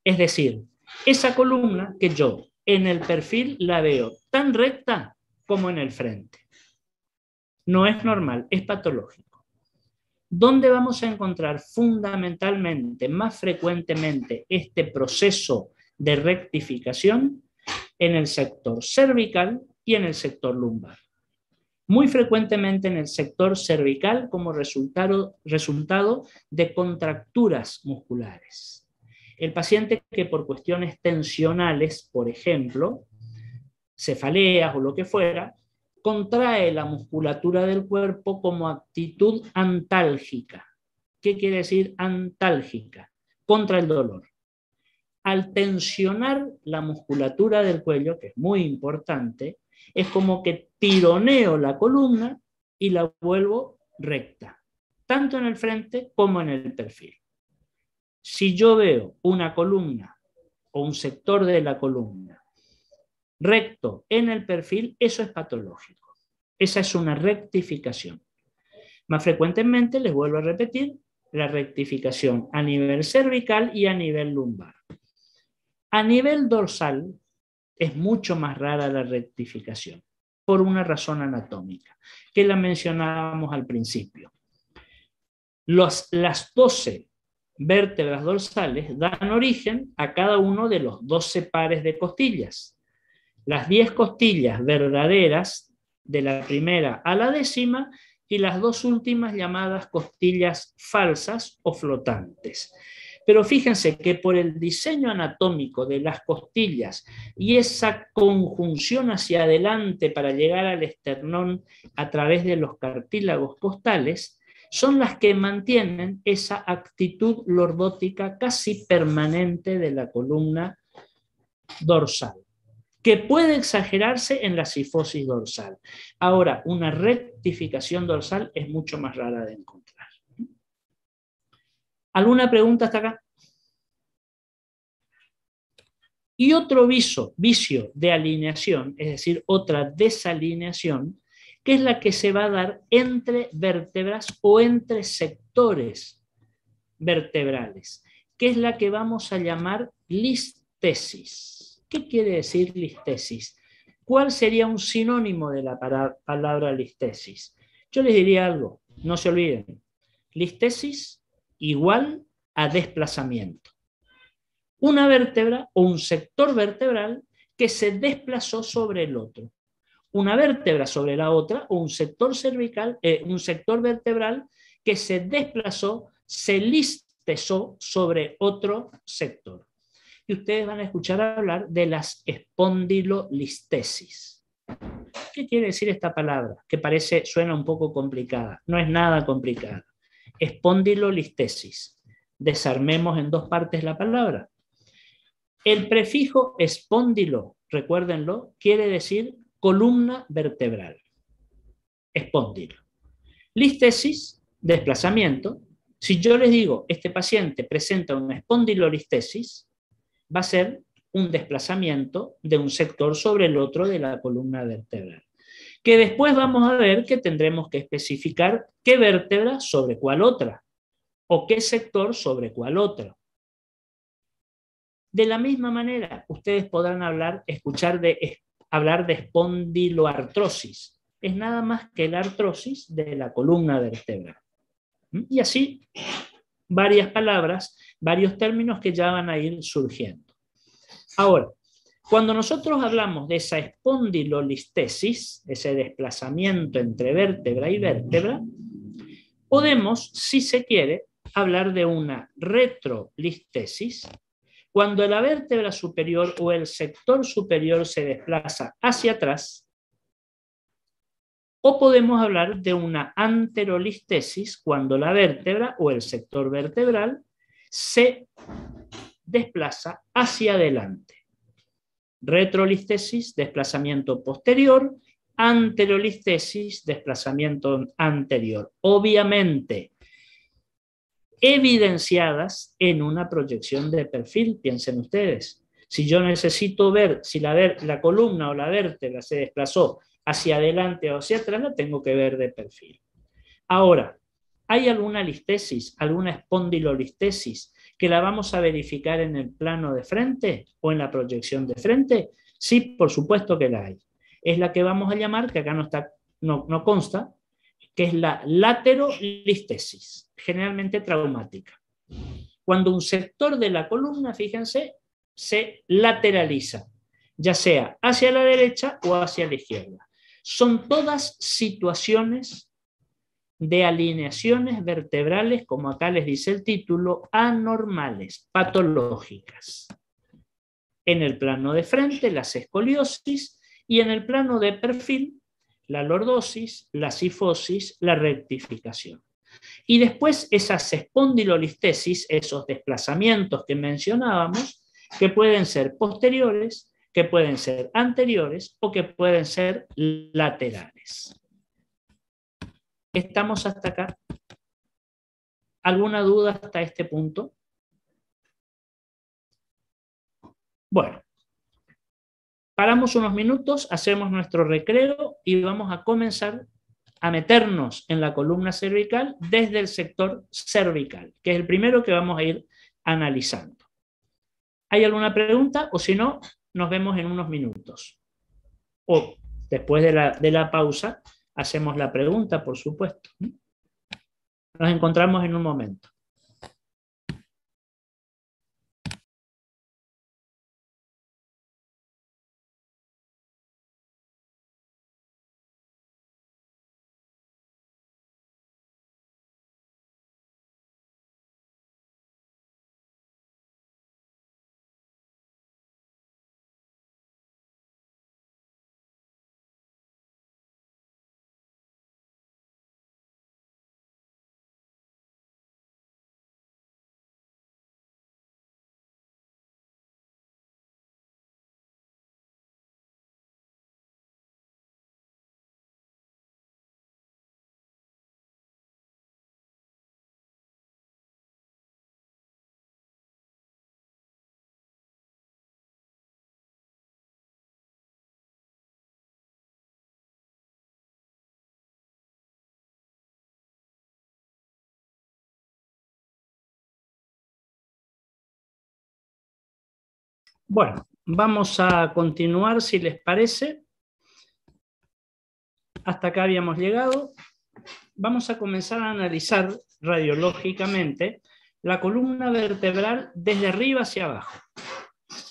Es decir, esa columna que yo en el perfil la veo tan recta como en el frente. No es normal, es patológico. ¿Dónde vamos a encontrar fundamentalmente, más frecuentemente, este proceso de rectificación? En el sector cervical y en el sector lumbar. Muy frecuentemente en el sector cervical como resultado de contracturas musculares. El paciente que por cuestiones tensionales, por ejemplo, cefaleas o lo que fuera, contrae la musculatura del cuerpo como actitud antálgica. ¿Qué quiere decir antálgica? Contra el dolor. Al tensionar la musculatura del cuello, que es muy importante, es como que tironeo la columna y la vuelvo recta, tanto en el frente como en el perfil. Si yo veo una columna o un sector de la columna recto en el perfil, eso es patológico. Esa es una rectificación. Más frecuentemente, les vuelvo a repetir, la rectificación a nivel cervical y a nivel lumbar. A nivel dorsal es mucho más rara la rectificación, por una razón anatómica, que la mencionábamos al principio. Las 12 vértebras dorsales dan origen a cada uno de los 12 pares de costillas. Las 10 costillas verdaderas, de la primera a la 10ª, y las 2 últimas llamadas costillas falsas o flotantes. Pero fíjense que por el diseño anatómico de las costillas y esa conjunción hacia adelante para llegar al esternón a través de los cartílagos costales, son las que mantienen esa actitud lordótica casi permanente de la columna dorsal, que puede exagerarse en la sifosis dorsal. Ahora, una rectificación dorsal es mucho más rara de encontrar. ¿Alguna pregunta hasta acá? Y otro vicio de alineación, es decir, otra desalineación, que es la que se va a dar entre vértebras o entre sectores vertebrales, que es la que vamos a llamar listesis. ¿Qué quiere decir listesis? ¿Cuál sería un sinónimo de la palabra listesis? Yo les diría algo, no se olviden. Listesis igual a desplazamiento. Una vértebra o un sector vertebral que se desplazó sobre el otro. Una vértebra sobre la otra o un sector cervical, un sector vertebral que se desplazó, se listezó sobre otro sector. Y ustedes van a escuchar hablar de las espondilolistesis. ¿Qué quiere decir esta palabra? Que suena un poco complicada. No es nada complicada. Espondilolistesis. Desarmemos en dos partes la palabra. El prefijo espóndilo, recuérdenlo, quiere decir columna vertebral. Espóndilo. Listesis, desplazamiento. Si yo les digo, este paciente presenta una espondilolistesis, va a ser un desplazamiento de un sector sobre el otro de la columna vertebral. Que después vamos a ver que tendremos que especificar qué vértebra sobre cuál otra, o qué sector sobre cuál otro. De la misma manera, ustedes podrán hablar de espondiloartrosis. Es nada más que la artrosis de la columna vertebral. Y así, varias palabras, varios términos que ya van a ir surgiendo. Ahora, cuando nosotros hablamos de esa espondilolistesis, ese desplazamiento entre vértebra y vértebra, podemos, si se quiere, hablar de una retrolistesis, cuando la vértebra superior o el sector superior se desplaza hacia atrás, o podemos hablar de una anterolistesis, cuando la vértebra o el sector vertebral se desplaza hacia adelante. Retrolistesis, desplazamiento posterior; anterolistesis, desplazamiento anterior. Obviamente, evidenciadas en una proyección de perfil, piensen ustedes. Si yo necesito ver si la columna o la vértebra se desplazó hacia adelante o hacia atrás, la tengo que ver de perfil. Ahora, ¿hay alguna listesis, alguna espondilolistesis que la vamos a verificar en el plano de frente o en la proyección de frente? Sí, por supuesto que la hay. Es la que vamos a llamar, que acá no consta, que es la laterolistesis, generalmente traumática. Cuando un sector de la columna, fíjense, se lateraliza, ya sea hacia la derecha o hacia la izquierda. Son todas situaciones de alineaciones vertebrales, como acá les dice el título, anormales, patológicas. En el plano de frente, la escoliosis, y en el plano de perfil, la lordosis, la cifosis, la rectificación. Y después esas espondilolistesis, esos desplazamientos que mencionábamos, que pueden ser posteriores, que pueden ser anteriores o que pueden ser laterales. ¿Estamos hasta acá? ¿Alguna duda hasta este punto? Bueno, paramos unos minutos, hacemos nuestro recreo y vamos a comenzar a meternos en la columna cervical desde el sector cervical, que es el primero que vamos a ir analizando. ¿Hay alguna pregunta? O si no, nos vemos en unos minutos. O después de la pausa, hacemos la pregunta, por supuesto. Nos encontramos en un momento. Bueno, vamos a continuar, si les parece. Hasta acá habíamos llegado. vamos a comenzar a analizar radiológicamente la columna vertebral desde arriba hacia abajo.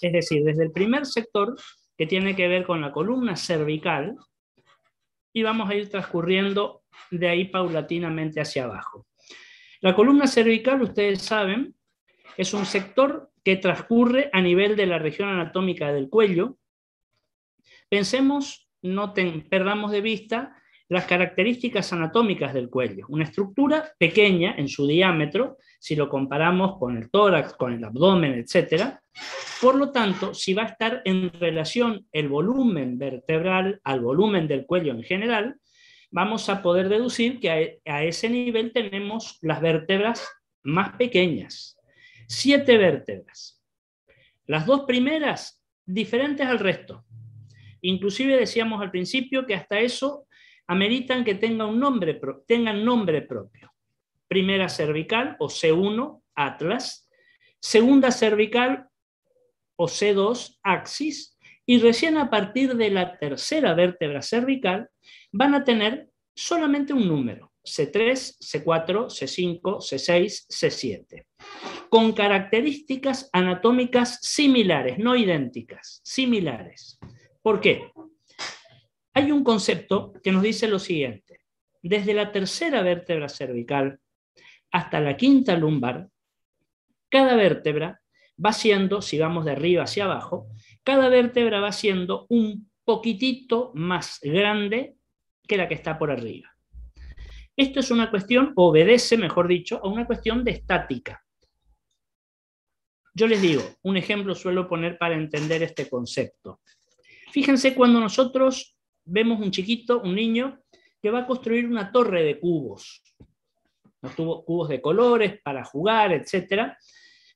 Es decir, desde el primer sector, que tiene que ver con la columna cervical, y vamos a ir transcurriendo de ahí paulatinamente hacia abajo. La columna cervical, ustedes saben, es un sector que transcurre a nivel de la región anatómica del cuello. Pensemos, no perdamos de vista las características anatómicas del cuello. Una estructura pequeña en su diámetro, si lo comparamos con el tórax, con el abdomen, etc. Por lo tanto, si va a estar en relación el volumen vertebral al volumen del cuello en general, vamos a poder deducir que a ese nivel tenemos las vértebras más pequeñas. 7 vértebras. Las 2 primeras diferentes al resto. Inclusive decíamos al principio que hasta eso ameritan que tengan nombre propio. Primera cervical o C1, Atlas. Segunda cervical o C2, Axis. Y recién a partir de la tercera vértebra cervical van a tener solamente un número. C3, C4, C5, C6, C7. Con características anatómicas similares, no idénticas, similares. ¿Por qué? Hay un concepto que nos dice lo siguiente. Desde la tercera vértebra cervical hasta la quinta lumbar, cada vértebra va siendo, si vamos de arriba hacia abajo, cada vértebra va siendo un poquitito más grande que la que está por arriba. Esto es una cuestión, obedece, mejor dicho, a una cuestión de estática. Yo les digo, un ejemplo suelo poner para entender este concepto. Fíjense cuando nosotros vemos un chiquito, un niño, que va a construir una torre de cubos. Cubos de colores para jugar, etc.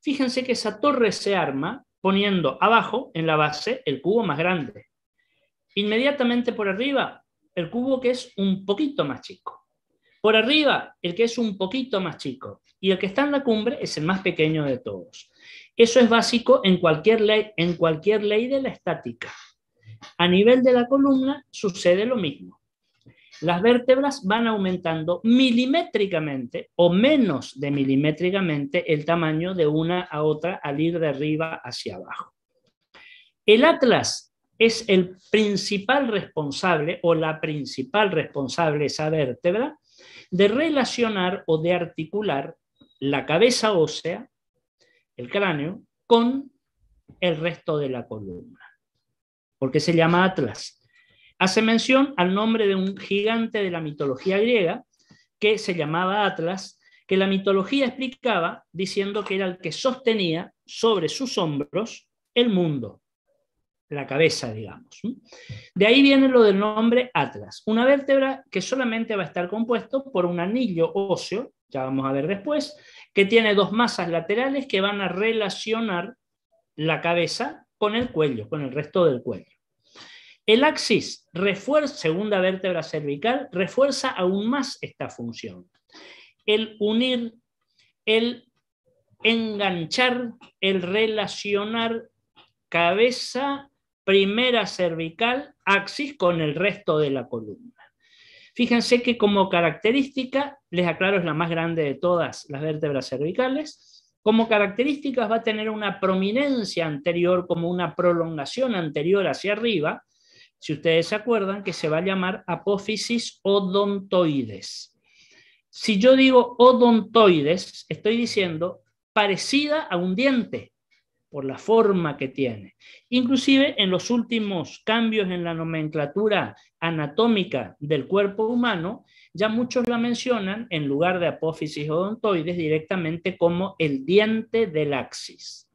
Fíjense que esa torre se arma poniendo abajo, en la base, el cubo más grande. Inmediatamente por arriba, el cubo que es un poquito más chico. Por arriba, el que es un poquito más chico. Y el que está en la cumbre es el más pequeño de todos. Eso es básico en cualquier ley de la estática. A nivel de la columna sucede lo mismo. Las vértebras van aumentando milimétricamente o menos de milimétricamente el tamaño de una a otra al ir de arriba hacia abajo. El atlas es el principal responsable o la principal responsable, esa vértebra, de relacionar o de articular la cabeza ósea, el cráneo, con el resto de la columna. ¿Por qué se llama Atlas? Hace mención al nombre de un gigante de la mitología griega que se llamaba Atlas, que la mitología explicaba diciendo que era el que sostenía sobre sus hombros el mundo, la cabeza, digamos. De ahí viene lo del nombre Atlas, una vértebra que solamente va a estar compuesto por un anillo óseo, ya vamos a ver después, que tiene 2 masas laterales que van a relacionar la cabeza con el cuello, con el resto del cuello. El axis, segunda vértebra cervical, refuerza aún más esta función. El unir, el enganchar, el relacionar cabeza, primera cervical, axis con el resto de la columna. Fíjense que como característica, les aclaro, es la más grande de todas las vértebras cervicales. Como características va a tener una prominencia anterior, como una prolongación anterior hacia arriba, si ustedes se acuerdan, que se va a llamar apófisis odontoides. Si yo digo odontoides, estoy diciendo parecida a un diente, por la forma que tiene. Inclusive en los últimos cambios en la nomenclatura anatómica del cuerpo humano, ya muchos la mencionan, en lugar de apófisis odontoides, directamente como el diente del axis.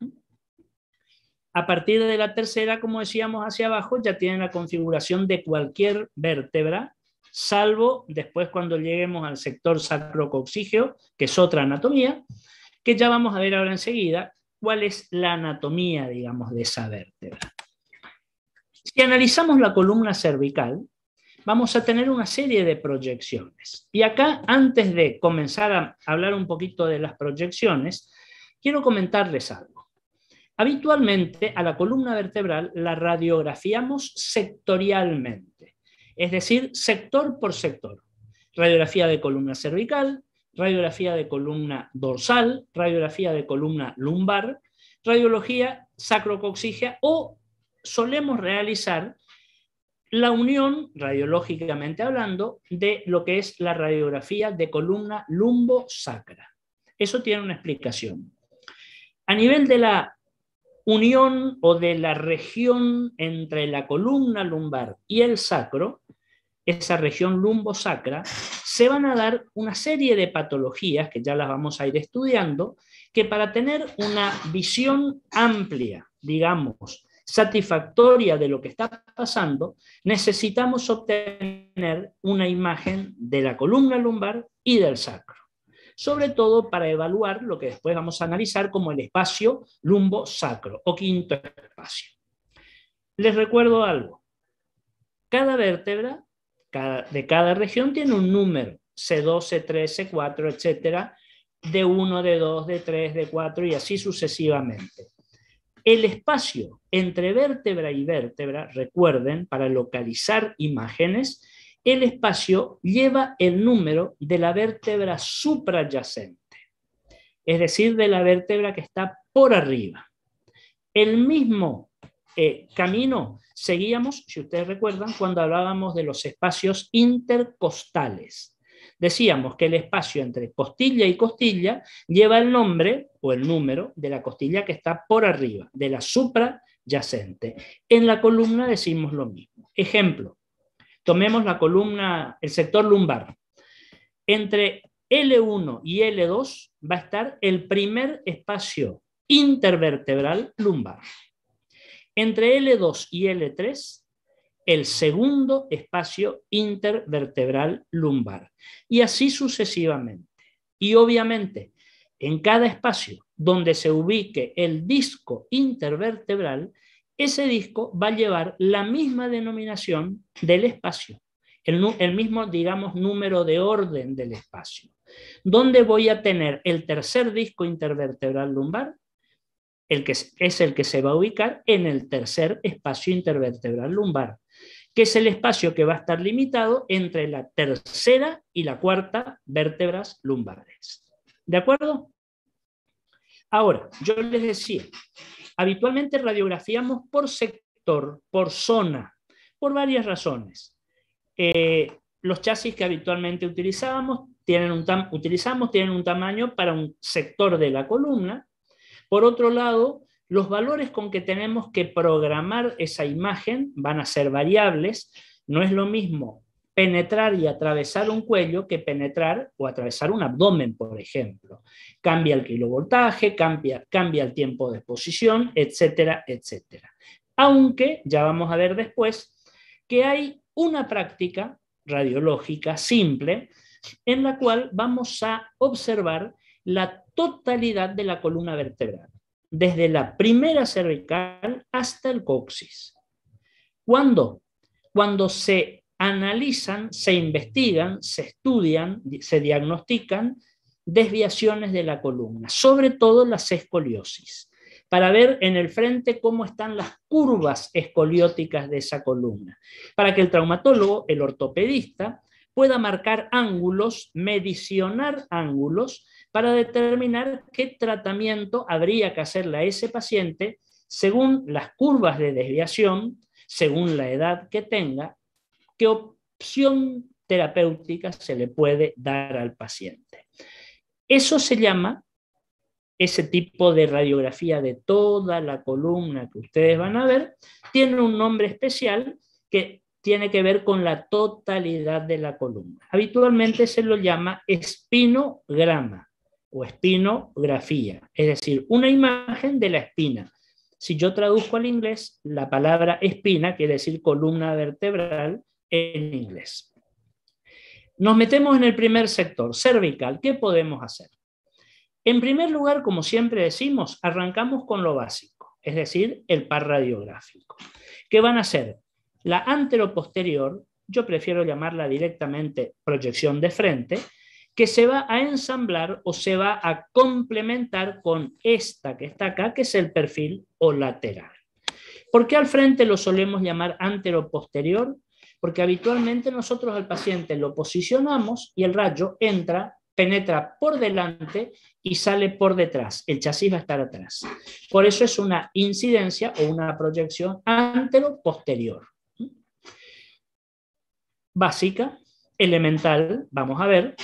A partir de la tercera, como decíamos hacia abajo, ya tienen la configuración de cualquier vértebra, salvo después cuando lleguemos al sector sacrococcígeo, que es otra anatomía, que ya vamos a ver ahora enseguida cuál es la anatomía, digamos, de esa vértebra. Si analizamos la columna cervical, vamos a tener una serie de proyecciones. Y acá, antes de comenzar a hablar un poquito de las proyecciones, quiero comentarles algo. Habitualmente a la columna vertebral la radiografiamos sectorialmente, es decir, sector por sector. radiografía de columna cervical, radiografía de columna dorsal, radiografía de columna lumbar, radiología sacrocoxígea, o solemos realizar la unión, radiológicamente hablando, de lo que es la radiografía de columna lumbosacra. Eso tiene una explicación. A nivel de la unión o de la región entre la columna lumbar y el sacro, esa región lumbosacra, se van a dar una serie de patologías, que ya las vamos a ir estudiando, que para tener una visión amplia, digamos, satisfactoria de lo que está pasando, necesitamos obtener una imagen de la columna lumbar y del sacro, sobre todo para evaluar lo que después vamos a analizar como el espacio lumbosacro o quinto espacio. Les recuerdo algo: cada vértebra de cada región tiene un número, C2, C3, C4, etcétera, D1, D2, D3, D4 y así sucesivamente. El espacio entre vértebra y vértebra, recuerden, para localizar imágenes, el espacio lleva el número de la vértebra suprayacente, es decir, de la vértebra que está por arriba. El mismo camino seguíamos, si ustedes recuerdan, cuando hablábamos de los espacios intercostales. Decíamos que el espacio entre costilla y costilla lleva el nombre o el número de la costilla que está por arriba, de la suprayacente. En la columna decimos lo mismo. Ejemplo, tomemos la columna, el sector lumbar. Entre L1 y L2 va a estar el primer espacio intervertebral lumbar. Entre L2 y L3, el segundo espacio intervertebral lumbar. Y así sucesivamente. Y obviamente, en cada espacio donde se ubique el disco intervertebral, ese disco va a llevar la misma denominación del espacio, el mismo, digamos, número de orden del espacio. ¿Dónde voy a tener el tercer disco intervertebral lumbar? El que es el que se va a ubicar en el tercer espacio intervertebral lumbar, que es el espacio que va a estar limitado entre la tercera y la cuarta vértebras lumbares. ¿De acuerdo? Ahora, yo les decía, habitualmente radiografiamos por sector, por zona, por varias razones. Los chasis que habitualmente utilizamos tienen un tamaño para un sector de la columna. Por otro lado, los valores con que tenemos que programar esa imagen van a ser variables. No es lo mismo penetrar y atravesar un cuello que penetrar o atravesar un abdomen, por ejemplo. Cambia el kilovoltaje, cambia el tiempo de exposición, etcétera, etcétera. Aunque ya vamos a ver después que hay una práctica radiológica simple en la cual vamos a observar la totalidad de la columna vertebral, desde la primera cervical hasta el coxis. ¿Cuándo? Cuando se analizan, se investigan, se estudian, se diagnostican desviaciones de la columna, sobre todo las escoliosis, para ver en el frente cómo están las curvas escolióticas de esa columna, para que el traumatólogo, el ortopedista, pueda marcar ángulos, medicionar ángulos, para determinar qué tratamiento habría que hacerle a ese paciente según las curvas de desviación, según la edad que tenga, qué opción terapéutica se le puede dar al paciente. Eso se llama, ese tipo de radiografía de toda la columna que ustedes van a ver, tiene un nombre especial que tiene que ver con la totalidad de la columna. Habitualmente se lo llama espinograma o espinografía, es decir, una imagen de la espina. Si yo traduzco al inglés, la palabra espina quiere decir columna vertebral en inglés. Nos metemos en el primer sector, cervical. ¿Qué podemos hacer? En primer lugar, como siempre decimos, arrancamos con lo básico, es decir, el par radiográfico. ¿Qué van a hacer? La anteroposterior, yo prefiero llamarla directamente proyección de frente, que se va a ensamblar o se va a complementar con esta que está acá, que es el perfil o lateral. ¿Por qué al frente lo solemos llamar anteroposterior? Porque habitualmente nosotros al paciente lo posicionamos y el rayo entra, penetra por delante y sale por detrás. El chasis va a estar atrás. Por eso es una incidencia o una proyección antero-posterior. Básica, elemental, vamos a ver,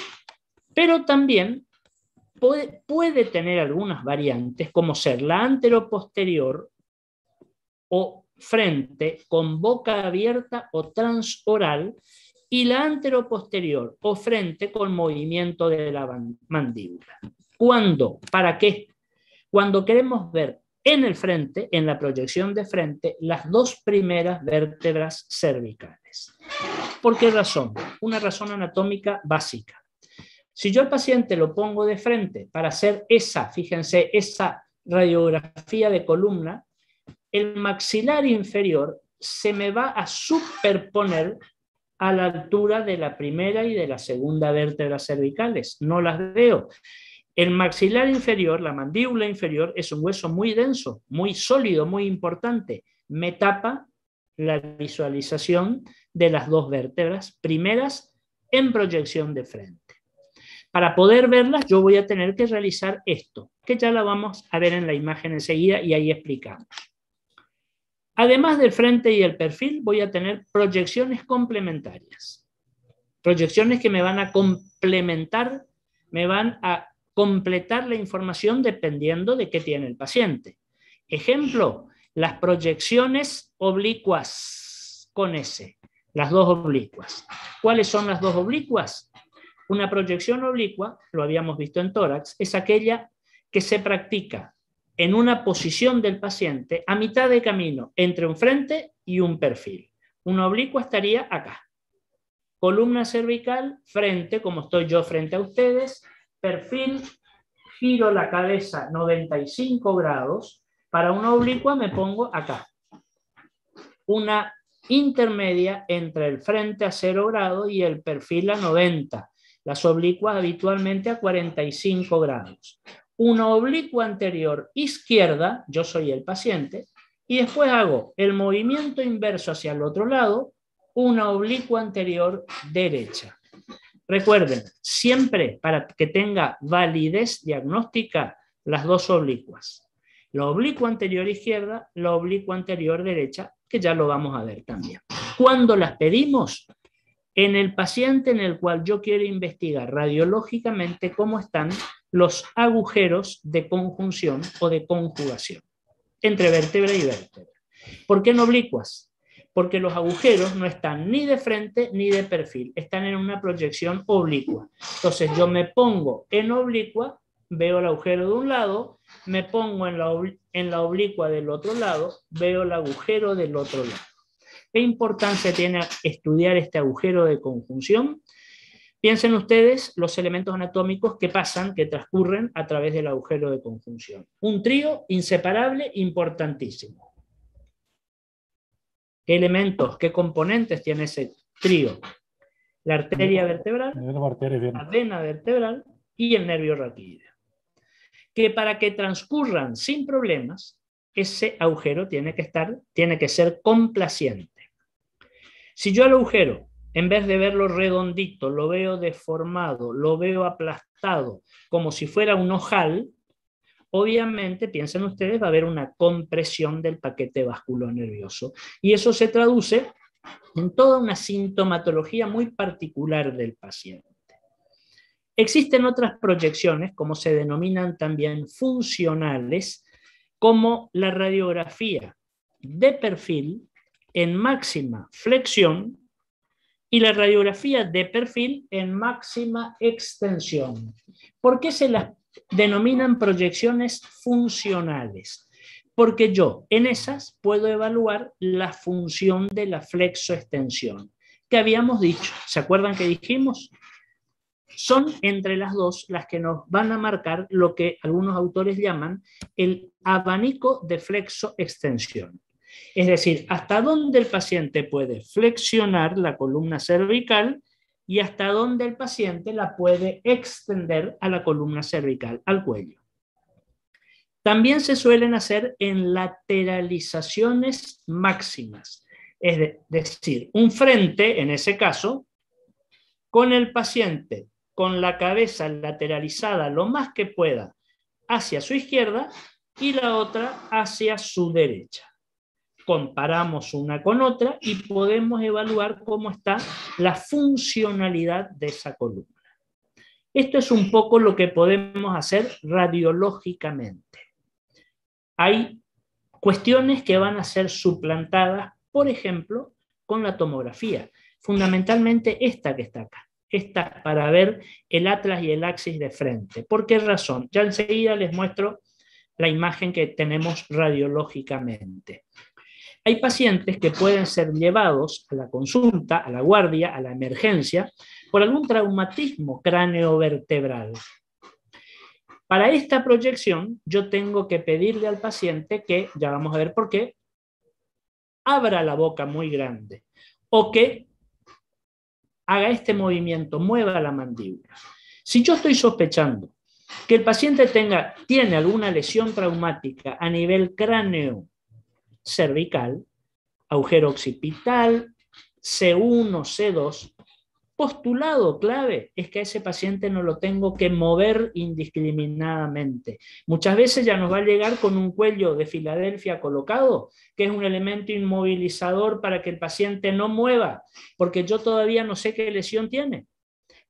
pero también puede tener algunas variantes, como ser la antero-posterior o frente con boca abierta o transoral, y la antero-posterior o frente con movimiento de la mandíbula. ¿Cuándo? ¿Para qué? Cuando queremos ver en el frente, en la proyección de frente, las dos primeras vértebras cervicales. ¿Por qué razón? Una razón anatómica básica. Si yo al paciente lo pongo de frente para hacer esa, fíjense, esa radiografía de columna, el maxilar inferior se me va a superponer a la altura de la primera y de la segunda vértebra cervicales. No las veo. El maxilar inferior, la mandíbula inferior, es un hueso muy denso, muy sólido, muy importante. Me tapa la visualización de las dos vértebras primeras en proyección de frente. Para poder verlas, yo voy a tener que realizar esto, que ya la vamos a ver en la imagen enseguida y ahí explicamos. Además del frente y el perfil, voy a tener proyecciones complementarias. Proyecciones que me van a complementar, me van a completar la información dependiendo de qué tiene el paciente. Ejemplo, las proyecciones oblicuas con S, las dos oblicuas. ¿Cuáles son las dos oblicuas? Una proyección oblicua, lo habíamos visto en tórax, es aquella que se practica en una posición del paciente a mitad de camino entre un frente y un perfil. Una oblicua estaría acá. Columna cervical, frente, como estoy yo frente a ustedes, perfil, giro la cabeza 95 grados, para una oblicua me pongo acá. Una intermedia entre el frente a 0 grados y el perfil a 90. Las oblicuas habitualmente a 45 grados. Una oblicua anterior izquierda, yo soy el paciente, y después hago el movimiento inverso hacia el otro lado, una oblicua anterior derecha. Recuerden, siempre para que tenga validez diagnóstica, las dos oblicuas. La oblicua anterior izquierda, la oblicua anterior derecha, que ya lo vamos a ver también. ¿Cuándo las pedimos? En el paciente en el cual yo quiero investigar radiológicamente cómo están los agujeros de conjunción o de conjugación entre vértebra y vértebra. ¿Por qué en oblicuas? Porque los agujeros no están ni de frente ni de perfil, están en una proyección oblicua. Entonces yo me pongo en oblicua, veo el agujero de un lado, me pongo en la oblicua del otro lado, veo el agujero del otro lado. ¿Qué importancia tiene estudiar este agujero de conjunción? Piensen ustedes los elementos anatómicos que pasan, que transcurren a través del agujero de conjunción. Un trío inseparable, importantísimo. ¿Qué elementos, qué componentes tiene ese trío? La arteria vertebral, la vena vertebral y el nervio raquídeo. Que para que transcurran sin problemas, ese agujero tiene que ser complaciente. Si yo al agujero, en vez de verlo redondito, lo veo deformado, lo veo aplastado, como si fuera un ojal, obviamente, piensen ustedes, va a haber una compresión del paquete vasculonervioso. Y eso se traduce en toda una sintomatología muy particular del paciente. Existen otras proyecciones, como se denominan también funcionales, como la radiografía de perfil en máxima flexión y la radiografía de perfil en máxima extensión. ¿Por qué se las denominan proyecciones funcionales? Porque yo en esas puedo evaluar la función de la flexoextensión, que habíamos dicho. ¿Se acuerdan que dijimos? Son entre las dos las que nos van a marcar lo que algunos autores llaman el abanico de flexoextensión. Es decir, hasta dónde el paciente puede flexionar la columna cervical y hasta dónde el paciente la puede extender a la columna cervical, al cuello. También se suelen hacer en lateralizaciones máximas, Es decir, un frente, en ese caso, con el paciente con la cabeza lateralizada lo más que pueda hacia su izquierda y la otra hacia su derecha. Comparamos una con otra y podemos evaluar cómo está la funcionalidad de esa columna. Esto es un poco lo que podemos hacer radiológicamente. Hay cuestiones que van a ser suplantadas, por ejemplo, con la tomografía. Fundamentalmente esta que está acá. Esta para ver el atlas y el axis de frente. ¿Por qué razón? Ya enseguida les muestro la imagen que tenemos radiológicamente. Hay pacientes que pueden ser llevados a la consulta, a la guardia, a la emergencia, por algún traumatismo craneovertebral. Para esta proyección, yo tengo que pedirle al paciente que, ya vamos a ver por qué, abra la boca muy grande o que haga este movimiento, mueva la mandíbula. Si yo estoy sospechando que el paciente tiene alguna lesión traumática a nivel cráneo cervical, agujero occipital, C1, C2, postulado clave es que a ese paciente no lo tengo que mover indiscriminadamente. Muchas veces ya nos va a llegar con un cuello de Filadelfia colocado, que es un elemento inmovilizador para que el paciente no mueva, porque yo todavía no sé qué lesión tiene.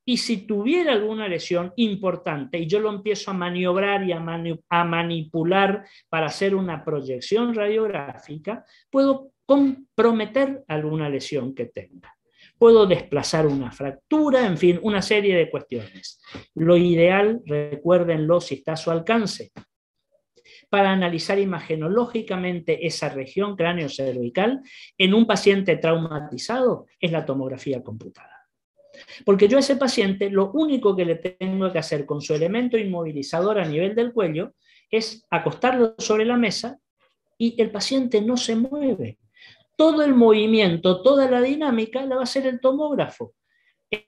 Y si tuviera alguna lesión importante y yo lo empiezo a maniobrar y a manipular para hacer una proyección radiográfica, puedo comprometer alguna lesión que tenga. Puedo desplazar una fractura, en fin, una serie de cuestiones. Lo ideal, recuérdenlo si está a su alcance, para analizar imagenológicamente esa región cráneo-cervical en un paciente traumatizado es la tomografía computada. Porque yo a ese paciente lo único que le tengo que hacer con su elemento inmovilizador a nivel del cuello es acostarlo sobre la mesa y el paciente no se mueve. Todo el movimiento, toda la dinámica la va a hacer el tomógrafo.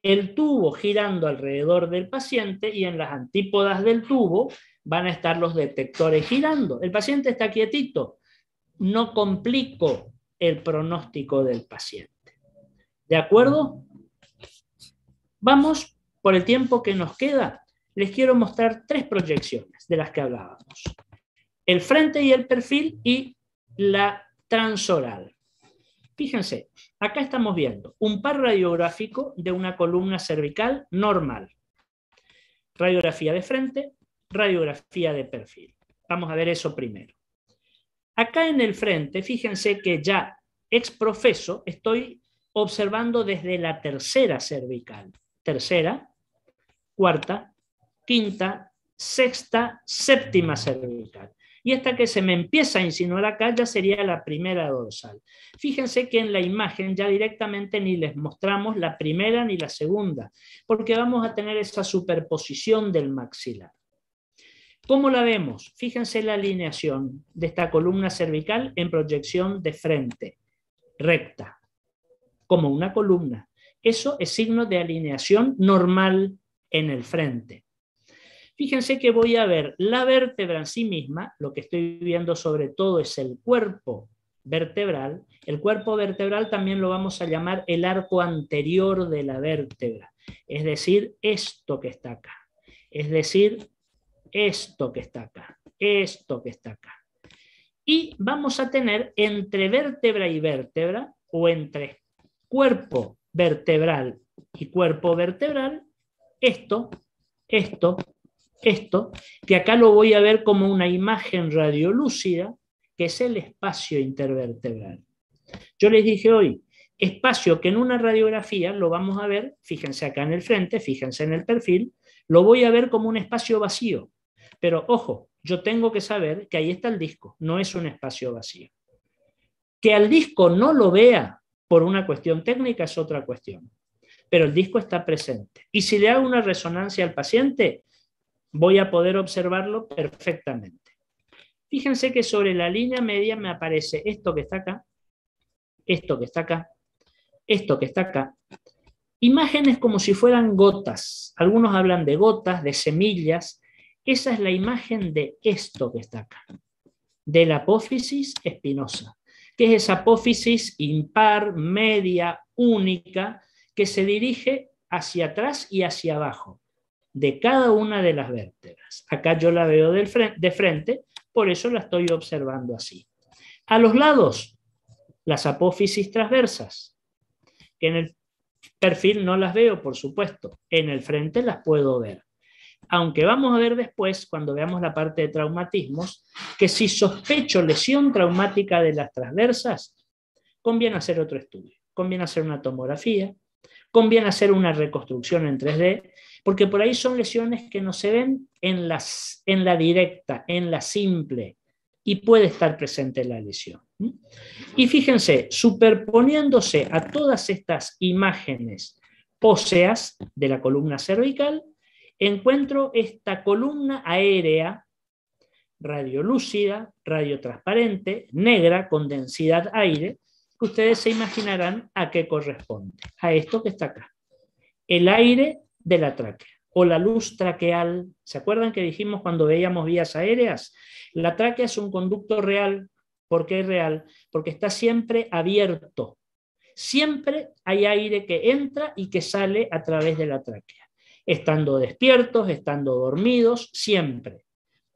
El tubo girando alrededor del paciente y en las antípodas del tubo van a estar los detectores girando. El paciente está quietito. No complico el pronóstico del paciente. ¿De acuerdo? Vamos, por el tiempo que nos queda, les quiero mostrar 3 proyecciones de las que hablábamos. El frente y el perfil y la transoral. Fíjense, acá estamos viendo un par radiográfico de una columna cervical normal. Radiografía de frente, radiografía de perfil. Vamos a ver eso primero. Acá en el frente, fíjense que ya exprofeso estoy observando desde la tercera cervical. Tercera, cuarta, quinta, sexta, séptima cervical. Y esta que se me empieza a insinuar acá ya sería la primera dorsal. Fíjense que en la imagen ya directamente ni les mostramos la primera ni la segunda, porque vamos a tener esa superposición del maxilar. ¿Cómo la vemos? Fíjense la alineación de esta columna cervical en proyección de frente, recta, como una columna. Eso es signo de alineación normal en el frente. Fíjense que voy a ver la vértebra en sí misma, lo que estoy viendo sobre todo es el cuerpo vertebral. El cuerpo vertebral también lo vamos a llamar el arco anterior de la vértebra, es decir, esto que está acá, es decir, esto que está acá, esto que está acá. Y vamos a tener entre vértebra y vértebra, o entre cuerpo vertebral y cuerpo vertebral, esto, que acá lo voy a ver como una imagen radiolúcida, que es el espacio intervertebral. Yo les dije hoy, espacio que en una radiografía lo vamos a ver, fíjense acá en el frente, fíjense en el perfil, lo voy a ver como un espacio vacío. Pero ojo, yo tengo que saber que ahí está el disco, no es un espacio vacío. Que al disco no lo vea por una cuestión técnica es otra cuestión, pero el disco está presente. Y si le hago una resonancia al paciente, voy a poder observarlo perfectamente. Fíjense que sobre la línea media me aparece esto que está acá, esto que está acá, esto que está acá. Imágenes como si fueran gotas. Algunos hablan de gotas, de semillas. Esa es la imagen de esto que está acá, de la apófisis espinosa. que es esa apófisis impar, media, única, que se dirige hacia atrás y hacia abajo de cada una de las vértebras. Acá yo la veo de frente, por eso la estoy observando así. A los lados, las apófisis transversas, que en el perfil no las veo, por supuesto, en el frente las puedo ver. Aunque vamos a ver después, cuando veamos la parte de traumatismos, que si sospecho lesión traumática de las transversas, conviene hacer otro estudio, conviene hacer una tomografía, conviene hacer una reconstrucción en 3D, porque por ahí son lesiones que no se ven en la directa, en la simple, y puede estar presente la lesión. Y fíjense, superponiéndose a todas estas imágenes óseas de la columna cervical, encuentro esta columna aérea, radiolúcida, radiotransparente, negra, con densidad aire, que ustedes se imaginarán a qué corresponde, a esto que está acá. El aire de la tráquea, o la luz traqueal. ¿Se acuerdan que dijimos cuando veíamos vías aéreas? La tráquea es un conducto real. ¿Por qué es real? Porque está siempre abierto. Siempre hay aire que entra y que sale a través de la tráquea. Estando despiertos, estando dormidos, siempre.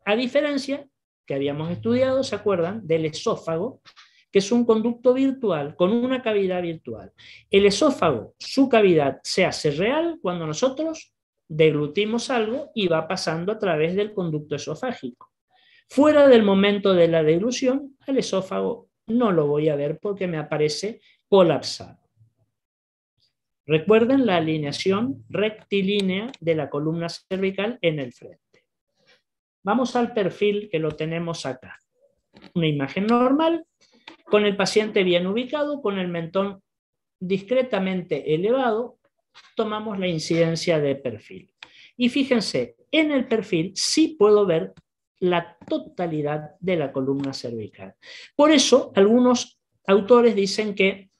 A diferencia, que habíamos estudiado, ¿se acuerdan? Del esófago, que es un conducto virtual, con una cavidad virtual. El esófago, su cavidad se hace real cuando nosotros deglutimos algo y va pasando a través del conducto esofágico. Fuera del momento de la deglución, el esófago no lo voy a ver porque me aparece colapsado. Recuerden la alineación rectilínea de la columna cervical en el frente. Vamos al perfil que lo tenemos acá. Una imagen normal, con el paciente bien ubicado, con el mentón discretamente elevado, tomamos la incidencia de perfil. Y fíjense, en el perfil sí puedo ver la totalidad de la columna cervical. Por eso, algunos autores dicen que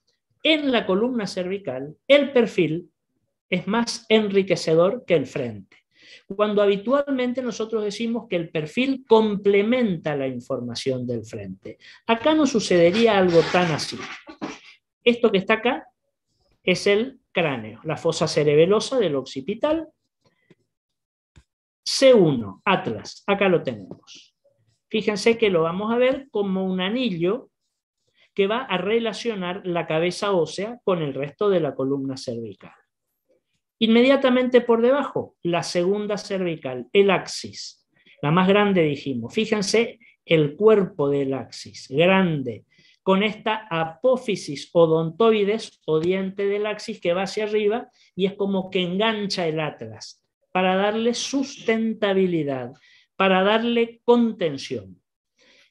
en la columna cervical el perfil es más enriquecedor que el frente, cuando habitualmente nosotros decimos que el perfil complementa la información del frente. Acá no sucedería algo tan así. Esto que está acá es el cráneo, la fosa cerebelosa del occipital. C1, Atlas, acá lo tenemos. Fíjense que lo vamos a ver como un anillo que va a relacionar la cabeza ósea con el resto de la columna cervical. Inmediatamente por debajo, la segunda cervical, el axis, la más grande dijimos. Fíjense el cuerpo del axis, grande, con esta apófisis odontoides o diente del axis que va hacia arriba y es como que engancha el atlas para darle sustentabilidad, para darle contención.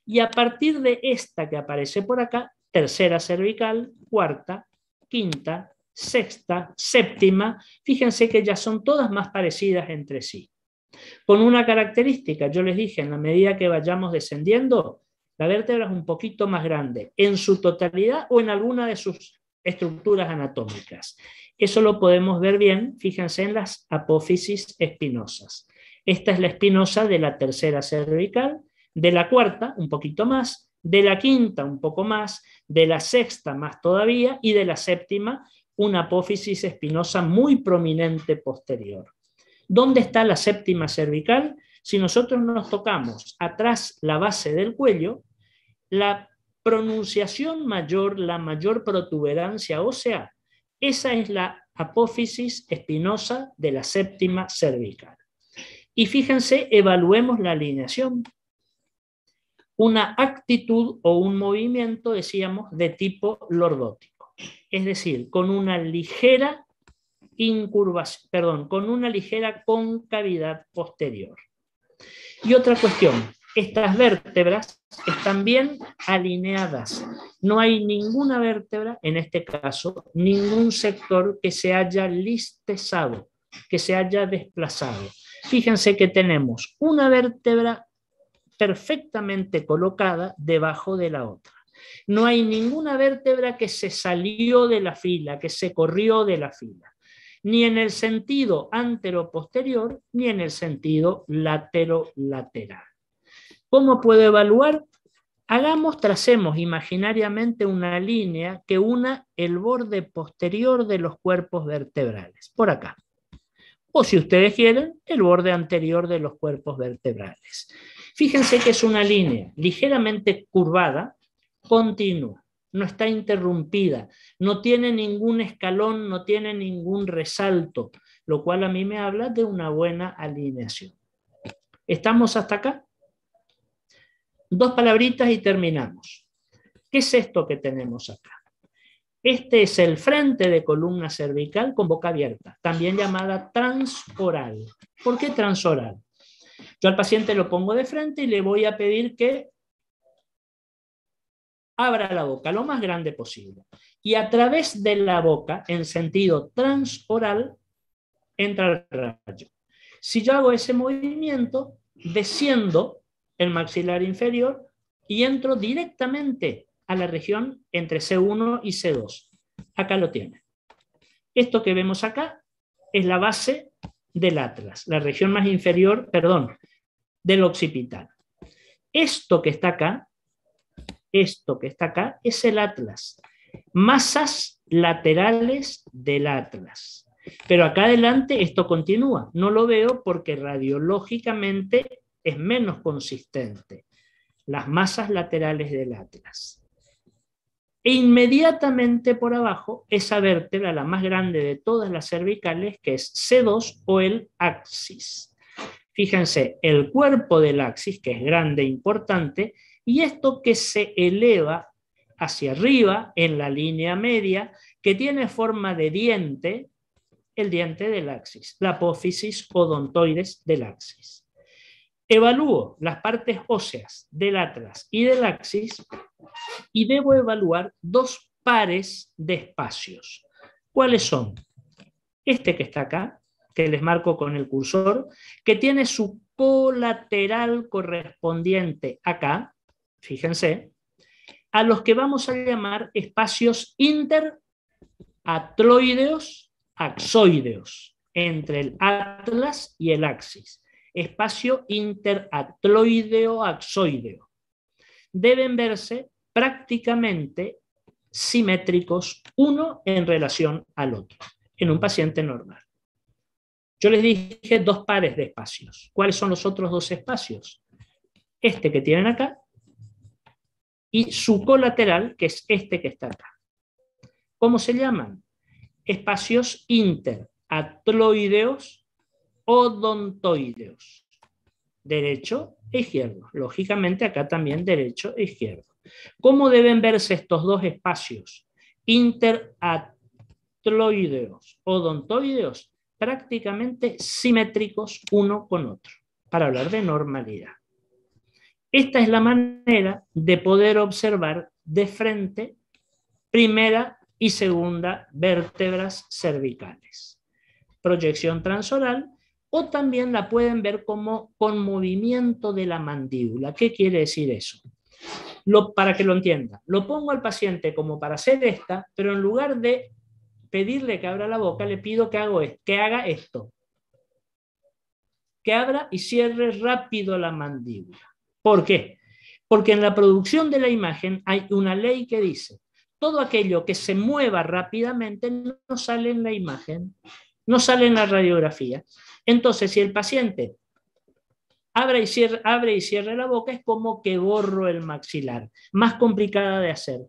Y a partir de esta que aparece por acá, tercera cervical, cuarta, quinta, sexta, séptima, fíjense que ya son todas más parecidas entre sí. Con una característica, yo les dije, en la medida que vayamos descendiendo, la vértebra es un poquito más grande, en su totalidad o en alguna de sus estructuras anatómicas. Eso lo podemos ver bien, fíjense en las apófisis espinosas. Esta es la espinosa de la tercera cervical, de la cuarta un poquito más, de la quinta un poco más, de la sexta más todavía y de la séptima una apófisis espinosa muy prominente posterior. ¿Dónde está la séptima cervical? Si nosotros nos tocamos atrás la base del cuello, la pronunciación mayor, la mayor protuberancia ósea, esa es la apófisis espinosa de la séptima cervical. Y fíjense, evaluemos la alineación. Una actitud o un movimiento, decíamos, de tipo lordótico. Es decir, con una ligera incurvación, con una ligera concavidad posterior. Y otra cuestión, estas vértebras están bien alineadas. No hay ninguna vértebra, en este caso, ningún sector que se haya listezado, que se haya desplazado. Fíjense que tenemos una vértebra perfectamente colocada debajo de la otra. No hay ninguna vértebra que se salió de la fila, que se corrió de la fila, ni en el sentido antero-posterior, ni en el sentido latero-lateral. ¿Cómo puedo evaluar? Tracemos imaginariamente una línea que una el borde posterior de los cuerpos vertebrales, por acá. O si ustedes quieren, el borde anterior de los cuerpos vertebrales. Fíjense que es una línea ligeramente curvada, continua, no está interrumpida, no tiene ningún escalón, no tiene ningún resalto, lo cual a mí me habla de una buena alineación. ¿Estamos hasta acá? 2 palabritas y terminamos. ¿Qué es esto que tenemos acá? Este es el frente de columna cervical con boca abierta, también llamada transoral. ¿Por qué transoral? Yo al paciente lo pongo de frente y le voy a pedir que abra la boca lo más grande posible. Y a través de la boca, en sentido transoral, entra el rayo. Si yo hago ese movimiento, desciendo el maxilar inferior y entro directamente a la región entre C1 y C2. Acá lo tiene. Esto que vemos acá es la base del atlas, la región más inferior, del occipital. Esto que está acá es el atlas. Masas laterales del atlas. Pero acá adelante esto continúa. No lo veo porque radiológicamente es menos consistente. Las masas laterales del atlas. E inmediatamente por abajo, esa vértebra, la más grande de todas las cervicales, que es C2 o el axis. Fíjense, el cuerpo del axis, que es grande e importante, y esto que se eleva hacia arriba en la línea media, que tiene forma de diente, el diente del axis, la apófisis odontoides del axis. Evalúo las partes óseas del atlas y del axis y debo evaluar 2 pares de espacios. ¿Cuáles son? Este que está acá, que les marco con el cursor, que tiene su colateral correspondiente acá, fíjense, a los que vamos a llamar espacios interatloideos axoideos, entre el atlas y el axis. Espacio interatloideo axoideo. Deben verse prácticamente simétricos uno en relación al otro, en un paciente normal. Yo les dije 2 pares de espacios. ¿Cuáles son los otros 2 espacios? Este que tienen acá y su colateral, que es este que está acá. ¿Cómo se llaman? Espacios interatloideos odontoideos. Derecho e izquierdo. Lógicamente acá también derecho e izquierdo. ¿Cómo deben verse estos 2 espacios? Interatloideos odontoideos, prácticamente simétricos uno con otro, para hablar de normalidad. Esta es la manera de poder observar de frente primera y segunda vértebras cervicales. Proyección transoral, o también la pueden ver como con movimiento de la mandíbula. ¿Qué quiere decir eso? Para que lo entienda, lo pongo al paciente como para hacer esta, pero en lugar de pedirle que abra la boca, le pido que haga esto. Que abra y cierre rápido la mandíbula. ¿Por qué? Porque en la producción de la imagen hay una ley que dice, todo aquello que se mueva rápidamente no sale en la imagen, no sale en la radiografía. Entonces, si el paciente abre y cierra la boca, es como que borro el maxilar. Más complicada de hacer,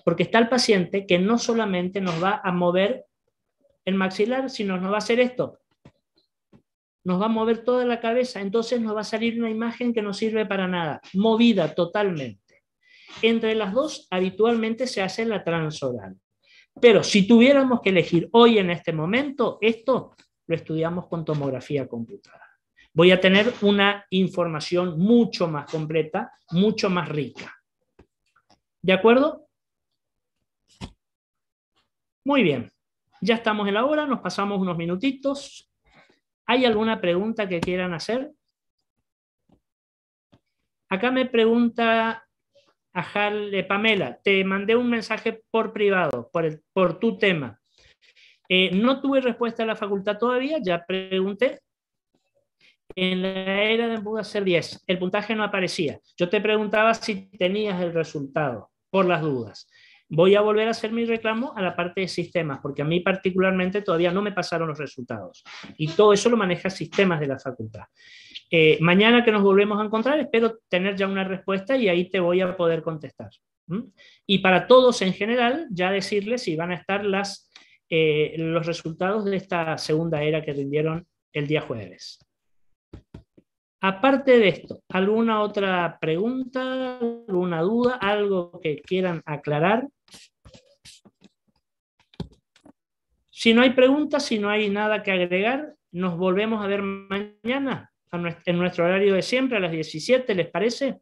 porque está el paciente que no solamente nos va a mover el maxilar, sino nos va a hacer esto. Nos va a mover toda la cabeza, entonces nos va a salir una imagen que no sirve para nada, movida totalmente. Entre las 2 habitualmente se hace la transoral. Pero si tuviéramos que elegir hoy en este momento, esto lo estudiamos con tomografía computada. Voy a tener una información mucho más completa, mucho más rica. ¿De acuerdo? Muy bien. Ya estamos en la hora, nos pasamos unos minutitos. ¿Hay alguna pregunta que quieran hacer? Acá me pregunta Pamela, te mandé un mensaje por privado, por tu tema. No tuve respuesta a la facultad todavía, ya pregunté. En la era de embudo a ser 10, el puntaje no aparecía. Yo te preguntaba si tenías el resultado, por las dudas. Voy a volver a hacer mi reclamo a la parte de sistemas, porque a mí particularmente todavía no me pasaron los resultados. Y todo eso lo maneja sistemas de la facultad. Mañana que nos volvemos a encontrar, espero tener ya una respuesta y ahí te voy a poder contestar. Y para todos en general, ya decirles si van a estar los resultados de esta segunda era que rindieron el día jueves. Aparte de esto, ¿alguna otra pregunta, alguna duda, algo que quieran aclarar? Si no hay preguntas, si no hay nada que agregar, nos volvemos a ver mañana en nuestro horario de siempre a las 17, ¿les parece?